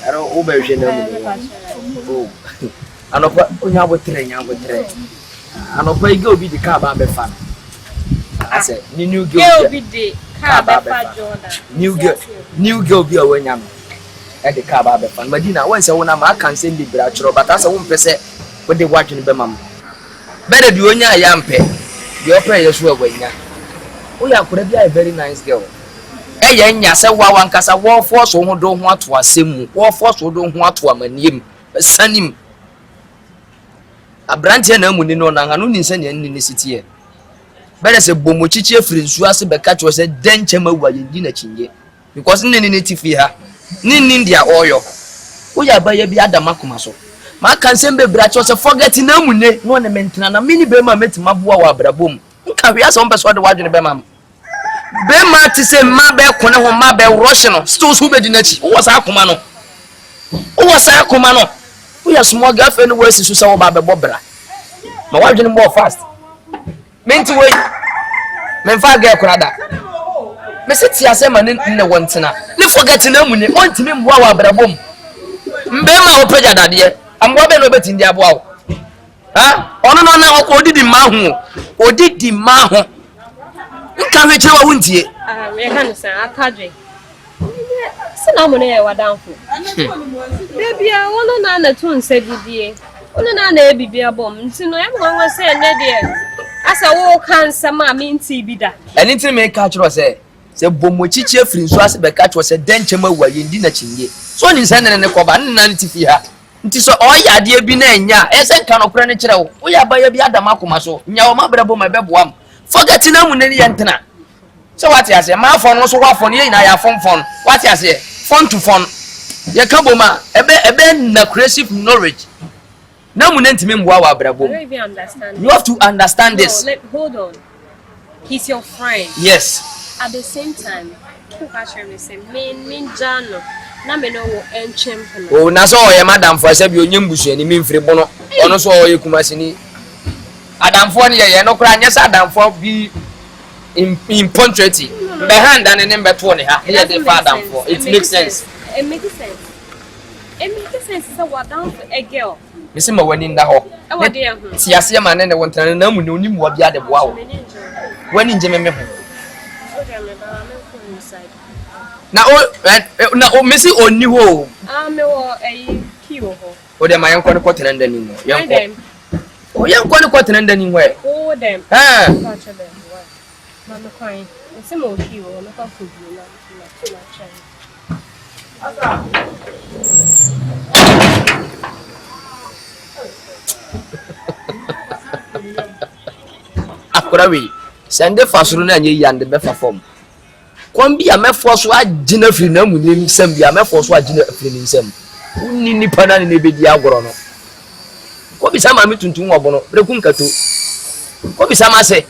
Aro ube jena mu o anopa onya botre anopa ige obi di ka ba be fa ase ni new girl obi di ka ba fa Jordan new girl bi awanya no e di ka ba be fa madina won se wona ma kan se libra chiro bata se won pese wo de wadwene be mam bere di onya ya mpe di opre yesu awanya o ya kura bi a very nice girl eye nya se wa nkasa wo force ho do ho ato asem wo force do ho ato amaniem sanim abrante na amuni no na hanu ni nsa ne ni sitie bere se bomochichi efiri nsu ase beka cho se denche mawa ye na chinye because ni tifi ha ni dia oyo wo ya ba ye bi adama kuma so ma kan sembe bra cho se forget na amune no ne mentina na mini be ma metima boa wa abrabom nka hwe asa ombe so de wadwene be ma be ma ti se ma be kone ho ma be rush no still so be di nachi wo sa akoma no wo ya small girlfriend we si so sa wo ba be bobra ma wadwene more fast menti we men fa girl kurada me se ti ase ma ne wontina ne forget na amune ontimi mboa wa abrabom mbe ma wo peja dade ambo be no beti ndi aboa wo ha ono no na odidi ma ho nka we chewa wuntie me kan san akadwe sina mo ne wadanfo bebia wono na na tun se bibie wono na ebibia bom nti no em nwa se ne de asa wo kan sama minti bida anything me catch ro say se bomochichi afiri so ase be catch wo se denchema wa yendi na chinye so ni nsa ne koba nna ntifi ha nti so oyade bi na enya ese nka no kura ne kire wo wo ya ba ya bi adam akoma so nya wo mabrabo ma beboam forget na mu ne ye ntena so what you say ma fon no so wa fon ye na ya fon what you say fon to fon ye ka boma ebe na creative knowledge na mu ne ntimi mboa wa brabo you have to understand this. Hold on, he's your friend. Yes, at the same time who has me say mean jano na me no wo enchem oh na so ye madam for say bi onyem busu ani mi mfiri bono ono so ye kumasini adam for ne ye no kra nya sa adam for bi in punctuality behind and then beto ne ha here the father for it makes sense. It makes sense so what down for a girl me say ma wani nda ho ti ase ma ne ne wontana na mu ne onim wo bia de boa wo wani nje me ho na o mesi oni ho me wo kiwo ho o de ma yanko ne kwotena ndani mo yanko o yanko ne kwotena ndani ho o dem ah ma me kwan se mo kiwo no ka fudu na chen akurawi sende fasuru na nye yande be fa form kwambi ya mefo so agina firi na mu nim sam bia mefo so agina firi nim sam unni nipa na ne bedi agoro no ko bisa ma metuntun wo bono rekun kato ko bisa ma se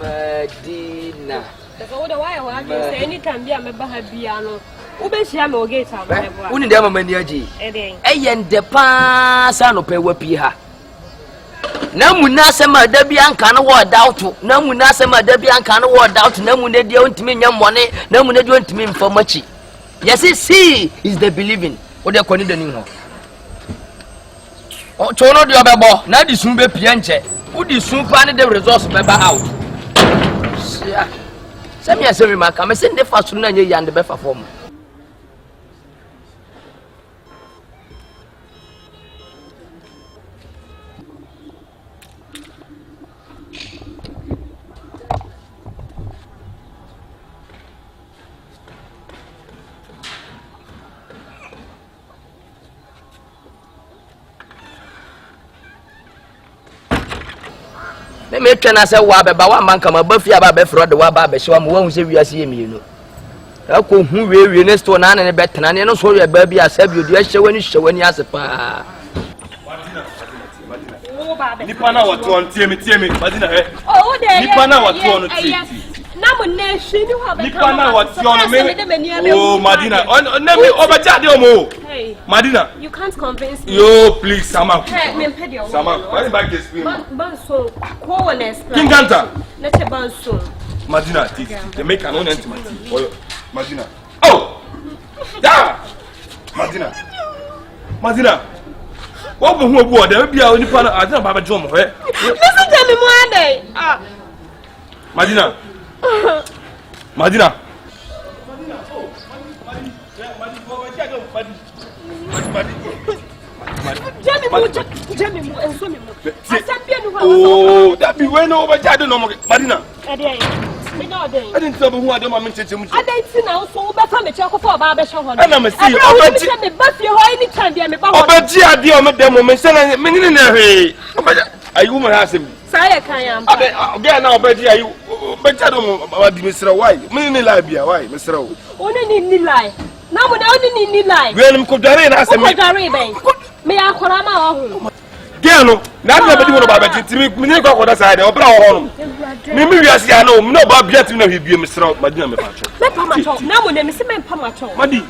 Madina so the why wa say anytime bia me ba ha bia no ubehia me ogate abebo uni dem mani agi eyende pa sa no pe wapi ha na mu na sema da bia nka no wo doubt na mu na sema da bia nka no wo doubt na mu ne dia ontimi nya mmone na mu ne dia ontimi mfamachi yes see is the believing o de koni dani ho o chono de obebo na di sun be pia nche u di sun pa ne the results be ba out sia semi asemi maka me sende fasuru na nye yande be fa form me twena se wa beba wa manka ma bafia ba be fro de wa ba be hwa mo wa hu se wiase ye mienu ako hu we ne sto na ne betena ne no so ya ba bi asabi odi ahwani asepa nipa na watu on tie me Madina oh de nipa na watu on tie na mo na hwe ni ho be nipa na watu on me oh Madina na me obaja de omo Madina you can't convince me yo please sama me pedi o sama why back this explain ban so ko wona explain kinganta na che ban so Madina they make an honest Madina oh da Madina what be who boy there be a nipa na adina baba jom ho listen to me mo ande Madina oh that be when over jado no Madina I didn't tell who I don't want to tell you. I didn't know so better me check for baba show on. And I'm see me but you any time be me ba. Obaji ade o me dem me say me ni na hwe. Ayu me hasem. Say kan am. Oga na obaji ayu. Obaji do mo adi me sira why? Me ni lie bia why? Me sira wo. Oni ni lie. Na mo na oni ni lie. We ni ko dare na asem. Ko dare ben. Me akora ma wo. Gelo na na bedi wono baba timi me ni ko da side obra wo hono me wiase ya no me no ba bia timi na hwebie me sira Madina me pacho me pa macho na mo na me se me pa macho Madi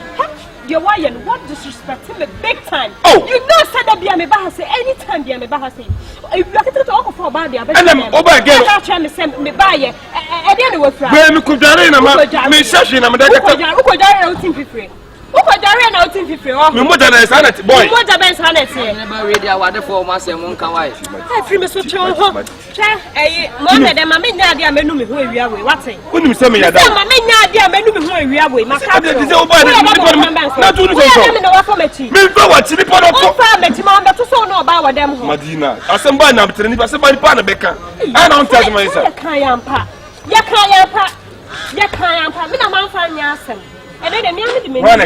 you why and what disrespecting me big time oh you know said that bia me ba say anytime bia me ba say if you get to talk for about bia and oba gelo I try me say me ba ye e dey no wafra we me ko dare na ma me shashe na me da ko dare na utin fifre Uko jare na utin fifi o. Me moja na sanity boy. Moja ben sanity. Never ready award for ma say won kan why. I free me so chewo ho. Che mo na dem ma me nya ade amenu me ho ewia we waten. Unim se me ya da. Ma me nya ade amenu me ho ewia we maka. Ade ti se o boy na tu ni so. Me na wa for meti. Me fa wa ti ni pa no ko. O fa meti ma be to so no ba wa dem ho. Madina. Asemba na mtere ni asem ba ni pa na beka. Ana on tell me say. Kan yampa. Ya kan yampa. Ya kan yampa. Me na man fa nya asem. Ede de mi amedi me ya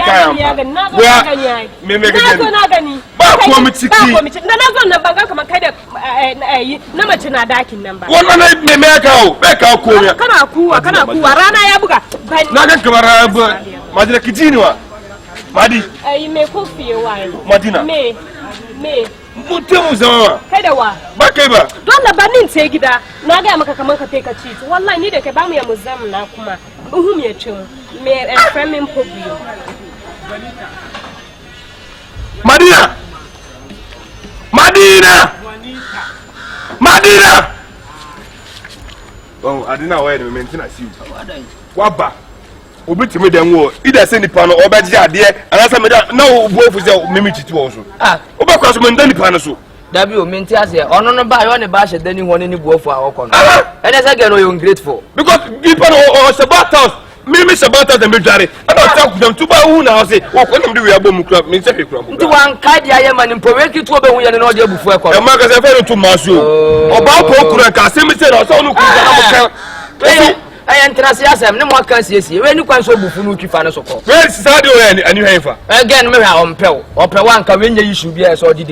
ga na zo na ganya. Me me ga na gani. Ba ko mi tiki. Ba ko mi tiki. Na zo na banga kama kai da na mace na dakin nan ba. Wannan ne me ka o. Be ka ko ya. Kana kuwa rana ya buga. Na ga kamar ba. Madina kijini wa. Madi. Me ko fiye wa. Madina. Me. Mutum zama. Kai da wa. Ba kai ba. Don da banin ce gida. Na ga maka kaman ka take ci. Wallahi ni da kai ba mu ya muzam na kuma. Uhum ya cin. Me friend problem. Madina. Oh, Adina why me maintain as you. Waba. Obi timi dem wo. Ida say nipa no obeje ade, anasa me da na obu ofu say memi titi wo so. Ah, obekwa so me nda nipa no so. Dabi o menti ase ono no ba yo ne ba hye dani ho ne ni buofo a wokọ no. Ene say get no you ungrateful. Because nipa no Shabbat house me Shabbat house dem be dware. Ana ta ku dem tuba hu na say wo ko nem de wi abom kura me say kura. Nti wan ka dia ye mani mpo we ki to be hu ye ne no de abufu e ko. E ma ka say fe to maso. Oba ko kura ka say me say na so no ku na mo ka. Ayen trase asem ne mo aka siesie we ni kwan so bufu no twifa ne sokọ. We sade o ya ani hwenfa. Again me ha ompew. Ope wan ka we nya issue bia so di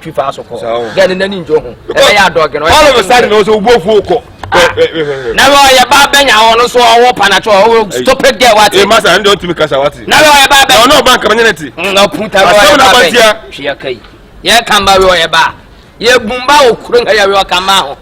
twifa sokọ. Again nani njo ho. E ya dog no. All of a sudden no so buofu ko. Na we ya ba benya ho no so wo panacho wo stupid girl what. E masa ndo ntimi kasa what. Na we ya ba be. No bank community. No punta we ya ba. Hwe kai. Ye kamba we ya ba. Ye bumba okuru nga ya we kamba ho.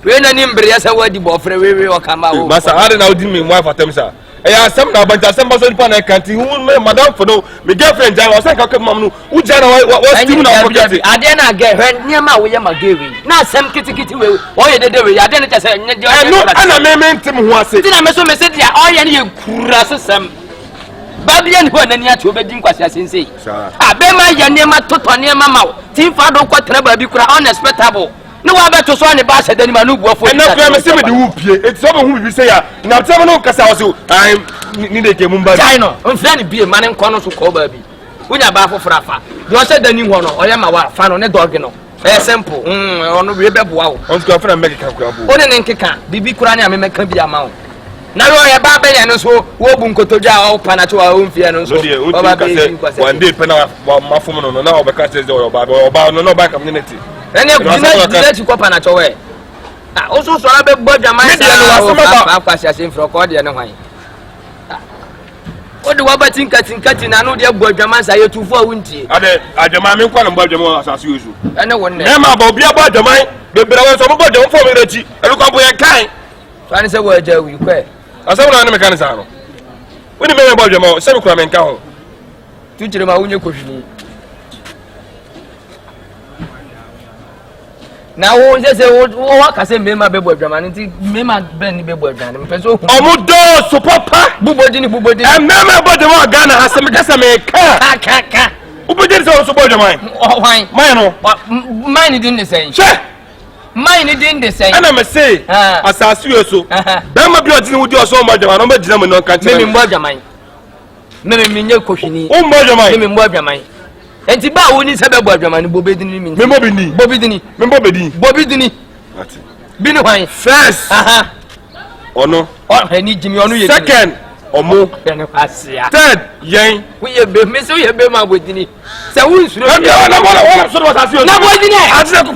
We na ni mbre ya sa wadi bo frɛ we o kamba wo. Masa ade na odi me mo afatam sa. E ya asem na banta asem ba so nipa na kanti hu me madam for no me girlfriend jan o say ka mam no u jan na wa steam na forget. Ade na ge hwe niam a wo ye magewi. Na asem kitikiti we o ye dede we ade na cha say nye de. No ana me ntim ho ase. Ti na me so me se dia o ye na ye kura sesem. Babian ho na ni ati obedi nkwasi asensei. Ah be ma ya niam toto niam ma wo. Ti fa do kwatra ba bi kura unexpectable. No wa beto so ne ba hye dani ma no buafo. Na kura me se me de wu pie. Eti so be hu bi se ya. Na tell no kasa wo so. Ai ni de ke mumba. Jai no. Mfra ne bie ma ne nkọ no so ko ba bi. Unya ba fofora fa. De o hye dani ho no, o ye ma wa fa no ne dog no. Eh simple. Ono we be boa wo. On to afra make ka kura bo. O ne nkeka bibi kura ne amemeka bi ama wo. Na yo ye ba be ye no so wo bu nkotodwa o panacho a o mfie no so. O ba be one day pe na ma fom no na o be ka say o ba no ba community. Ene gina ti ko pana chowe. Ah o so so be bodwaman sa ba kwasi ase mfro ko de ne hwan. O de wa batinka na no de bodwaman sa ye tufo awuntie. Ade adwaman me kwa na bodwaman asase yesu. Ene wonne. E ma ba obi abodwaman be bra we so mo bodwaman fo me rechi. E lu kan bo ye kan. So ani se wo aja wi kwe. Asawo na me kan sa no. Woni me bodwaman se me kura me nka ho. Tu jire ma wunye kohwini. Na wo se wo ka se mema be bodwaman nti mema ben ni be bodwaman me peso omudo so papa bubodini e mema bodwaman Ghana ha se me kasa me ka ubodini so bodwaman o hwan man no man din de sen che man din de sen ana me say asase yo so be ma bi odini wudi o so bodwaman no be gina me no kan tell me bodwaman me nye kohwini o bodwaman me bodwaman enti ba woni se be bodwaman bobedini mi me bobedini ati bini hwan first ono o hani jimi onu ye second omo ene kwasia third yen we ye be me so ye be ma bodini se won suro e na wala so do asase yo na bodini ati se ko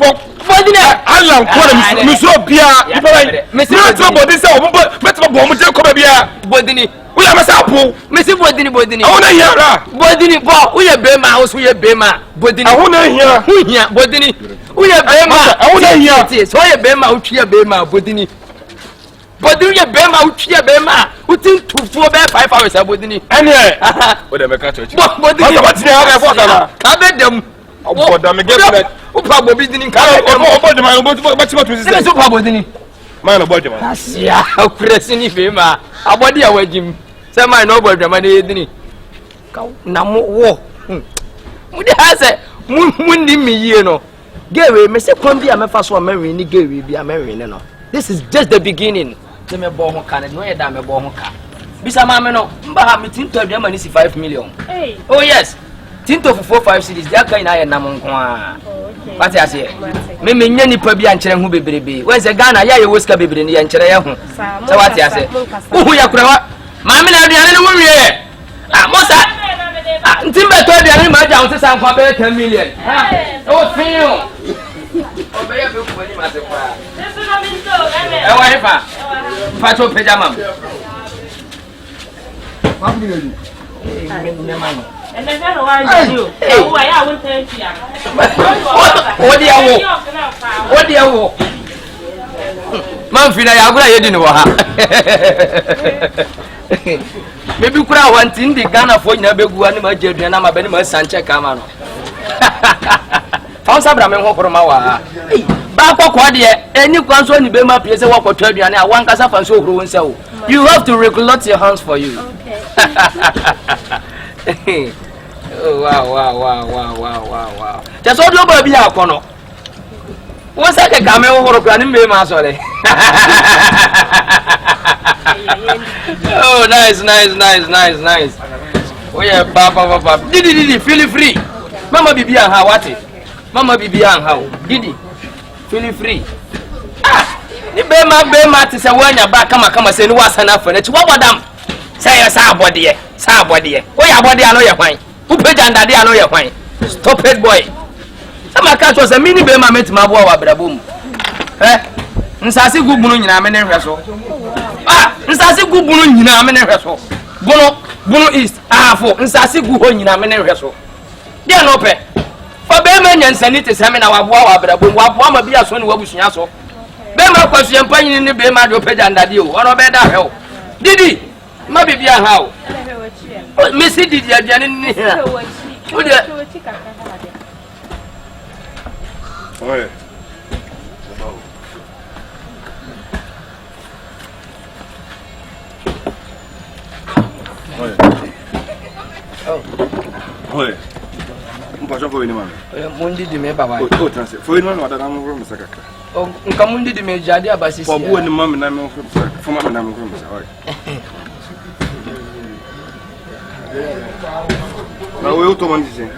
bodini Allah ko mi so bia ipa bai me so bodini se o mo beto bo mo je ko ba bia bodini uya masapo mesi bodini awona hiara bodini bo uye be ma osu ye be ma bodini awona hia bodini uye be ma awona hia so ye be ma utwe be ma bodini ye be ma utwe be ma utin tufuo be 5 hours bodini ene o de me ka church bodini ba ti ha for sana ka be dem oboda me get that o pa bodini ka oboda man ba ti tu se so pa bodini man oboda man asia akuresi ni be ma abodi awajim se man no bodwaman e dini na wo mudi ha se munni mi yie no gewe me se kwam bi a me fa so ma wi ni gewe bi a me wi ne no this is just the beginning te me bo ho ka ne no ye da me bo ho ka bisa ma me no mba ha me tinto adua ma ni si 5 million oh yes tinto for 4-5 cities dia kan na ye nam nko a what I say me nya nipa bi a nkyere ho bebrebe we se Ghana ya ye woska bebre ni ye nkyere ye ho so what I say hu ya kura wa ma me na aduane ne wo wie mosa ntimbe to aduane ma ja ho se san kwa be 10 million ha o feel o be ye be ko ni ma se kwa e wa ifa fa to pejama ma bu ni me ma no and then why you why I won't tell you what do you man fina ya gura yedi ni wo ha maybe kura one thing the Ghana for nyina begu ani ma jedua na ma bani ma sanche kama no fa sabra me ho koroma wa ba kokko de eni kwanso ni be ma pie se wo kwoto aduane a wan kasa fa so horo wonse wo you have to regulate your hands for you okay oh wow just what do be akono won se ke kame wo horo kwa ni me ma so le oh nice oh yeah papa didi feel free mama bibi an ha wate mama bibi an ha didi feel free ni be ma ti se wanya ba kama se ni wasa na fa na ti wabodam say ya sa abode o ya abode ano ye kwan upeja ndade ano ye kwan stop it boy sama ka to se mini be ma metima bo wa brabom nsase gubunu nyina me ne hweso nsase gubunu nyina me ne hweso bunu east afo nsase gu ho nyina me ne hweso dia no pe fa be ma nyansani te se me na waboa wa brabom waboa ma bia so ne wabusunya so be ma kwasu yempa nyini ne be ma de opeja ndade o ono be da hwe didi ma bibia ha o me si didi aduane ni ha o de oye Oye. Mpacho fo ni mama. Mundi di me baba. O transe. Fo ni mama da na mo from sakaka. O nka mundi di me jadi abasisi. Fo bu ni mama na me from sakaka. Fo mama na me from sakaka. Na we to man dise.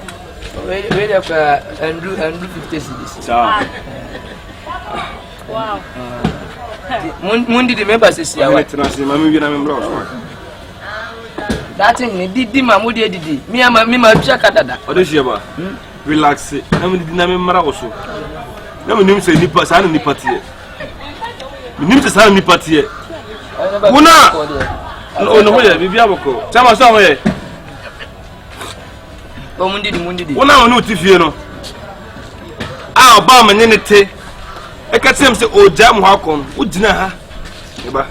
We dey for Andrew 50 cedis. Sa. Wow. Mundi di me basisi ya wa. Transe mama wi na me bro. That thing didi mamudi didi mi ma twa kadada odo shieba relax na me didi na me mara ko so na me nim se nipa sa na nipa tie me nim se sa na nipa tie kuna no mo ye bibia boko chama so mo ye o mundi di una onu ti fie no a oba ma ne te e ka tem se o jam ho akon o gina ha eba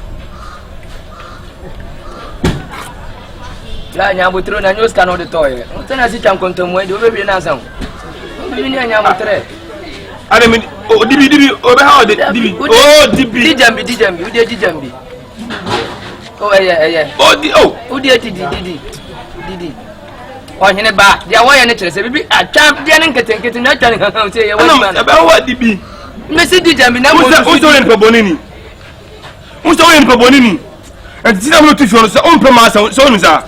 la nyabutro na news kan o de toye tena si cham kontomo e de obebi na san obebi ni nyabutre are me o dibi o be ha o de dibi o dibi dijambi udi dijambi o eye o di o udi didi o hene ba dia wo ye ne kire se bibi atwam dia ne nketenkete na atwan kan se ye wo ma e be ho dibi me si dijambi na mo o so yen pe bonini e ti na mo tu fio so on pe ma so onu sa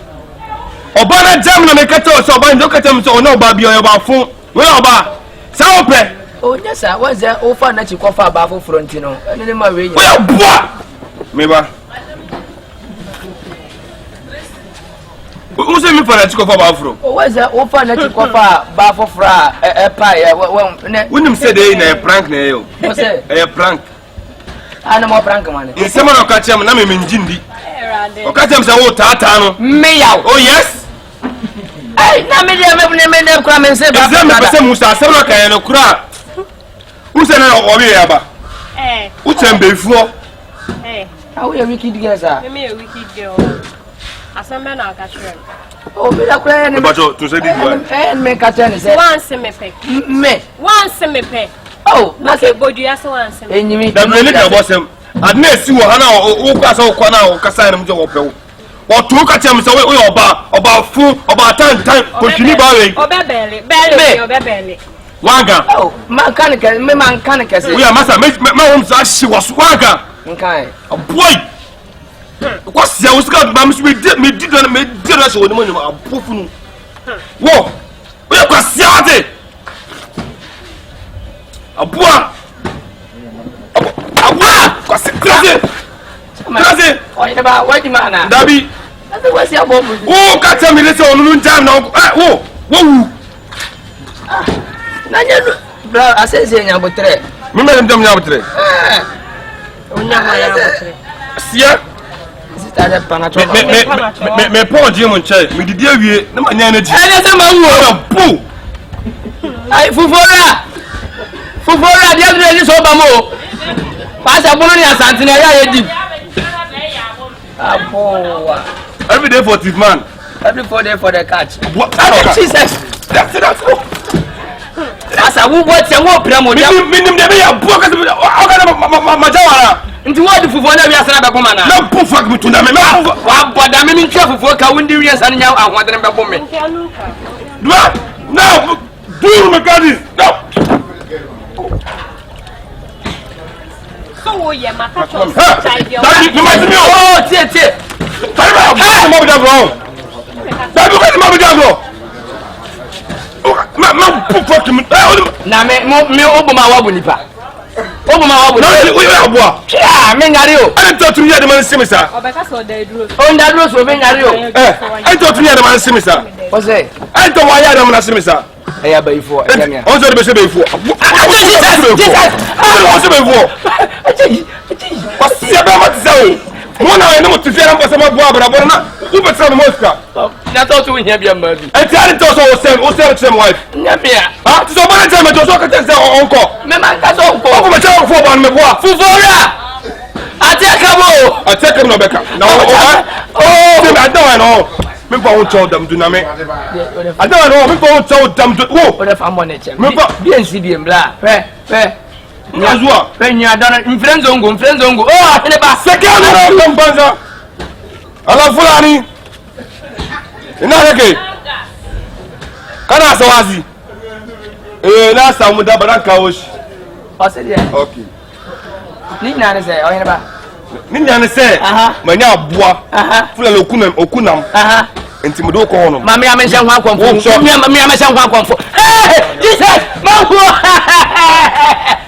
Obana jam na mekato so oba ndo katem so ona oba bi oba fun we oba sa ope o nyesa waza o fa na chikofa ba fo front no ene ne ma we nya we boa meba o se mi fa na chikofa ba fro o waza o fa na chikofa ba fo fra pa ya we unim se dey na prank na yo o se prank ana mo prank man in se na ka chem na me njindi o ka chem se wo tata no me yaw oh yes ai na me dia me ne kura me se ba me pese musa se na kan no kura use na obi ya ba uchembe fuo awu ya wicked girl sa me a wicked girl asambe na ka chere o me da kura ne ba to se di gwa me ka chere ne se once me pe oh na se bodu ya se once me enyimi da me ne ka bosem adna esi wo ha na wo kwa sa wo kwa na wo kasa na mje wo pe or two catchers away about food, about time, continue bowing. Belly. Waga. Oh, mechanical, We are master, my home says she was Waga. Okay. A boy. What's the Oscar? Mamma, we did us with the money of Puffin. Whoa, we are Cassiate. A boy. What the man? Dabi. What's your bomb? Oh, can't tell me this on time now. Whoa. I say, about three. Remember them now, three. Sia. Me poor Jim on chair. Me did you no man energy. Pooh. I Fufora, the other day is over more. Pass a money as Anthony. Every day for this man. Every 4 days for the catch. What? Jesus. That's a woman. Minimum, they are broken. Into what if we want to be a woman? No, poof, fuck me to them. But I mean, careful for Kawindians and now I want them back home. No, do my God. No. So, yeah, my touch. Oh, dear. Now, me open my wabunipa. Open my wabunipa. Yeah, Mengario. I thought to hear the man Simisa. On that rose of Mengario. I thought to hear the man Simisa. What's it? I thought why I am not Simisa. I have before. Also, the bishop before. What's the about so? One I know to say I'm for some Barbara, but not who but some Moscow. That's all to him, your mother. I tell it also same wife. Namia. So by the time I talk to uncle. Mamma, that's all For my child for one me boy. Fufora. I take him no Becca. No, I know. People won't tell them to Name. I don't know. People won't tell them to. What if I'm on it? BNCB blah. When you are done in friends on go. Oh, I never second. I love Fulani. Another case. Can I say? Last time with the Baranka was. Okay. Nina say, oh, never. Nina say, Mania Bois, full of Okunam, and Timodo Corno. Mammy, I mentioned one comfort. Mammy, I mentioned one comfort. Hey, Jesus, Mamma!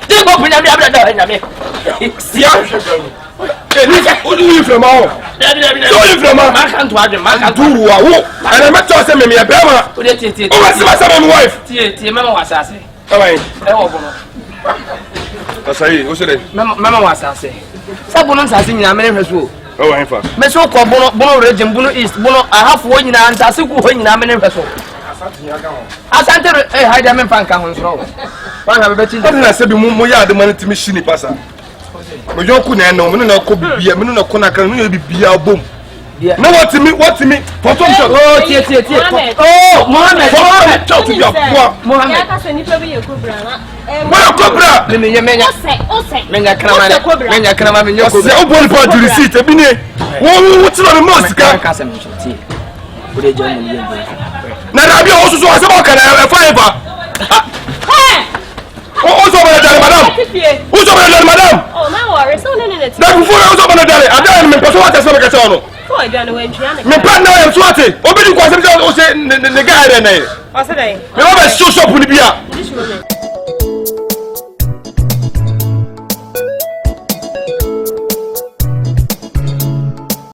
Take up in every who do you from all? I can't watch him. I can't do and I met to say, me a bema. Oh, my wife. Mamma was asking. All right. That's right. What's it? Mamma was asking. Someone asking you, I'm in her school. Oh, I'm fine. Meso Bono region, Bono East, Bono, I have one in and Tasuku when I'm in her school. Asante, hide them in Pancahon's row. I said, Muya, the money to me, Shini Passa. But you couldn't know, no could be a minute of Konaka, no be a boom. No, what to me? For some shot. Oh, Mohammed, talk to your poor Mohammed. Well, Cobra, Menga Krama, your open part to receipt a minute. What's on the most? Now, I also saw a fiber. Who's over there, madam? Who's over there, madam? Oh, no worries. No, no. Now, before I was over there, I don't remember what I saw. Oh, you're going to me partner am swati obi di kwasem say o say the guy there na what's the name? Me wa be show shop ni bia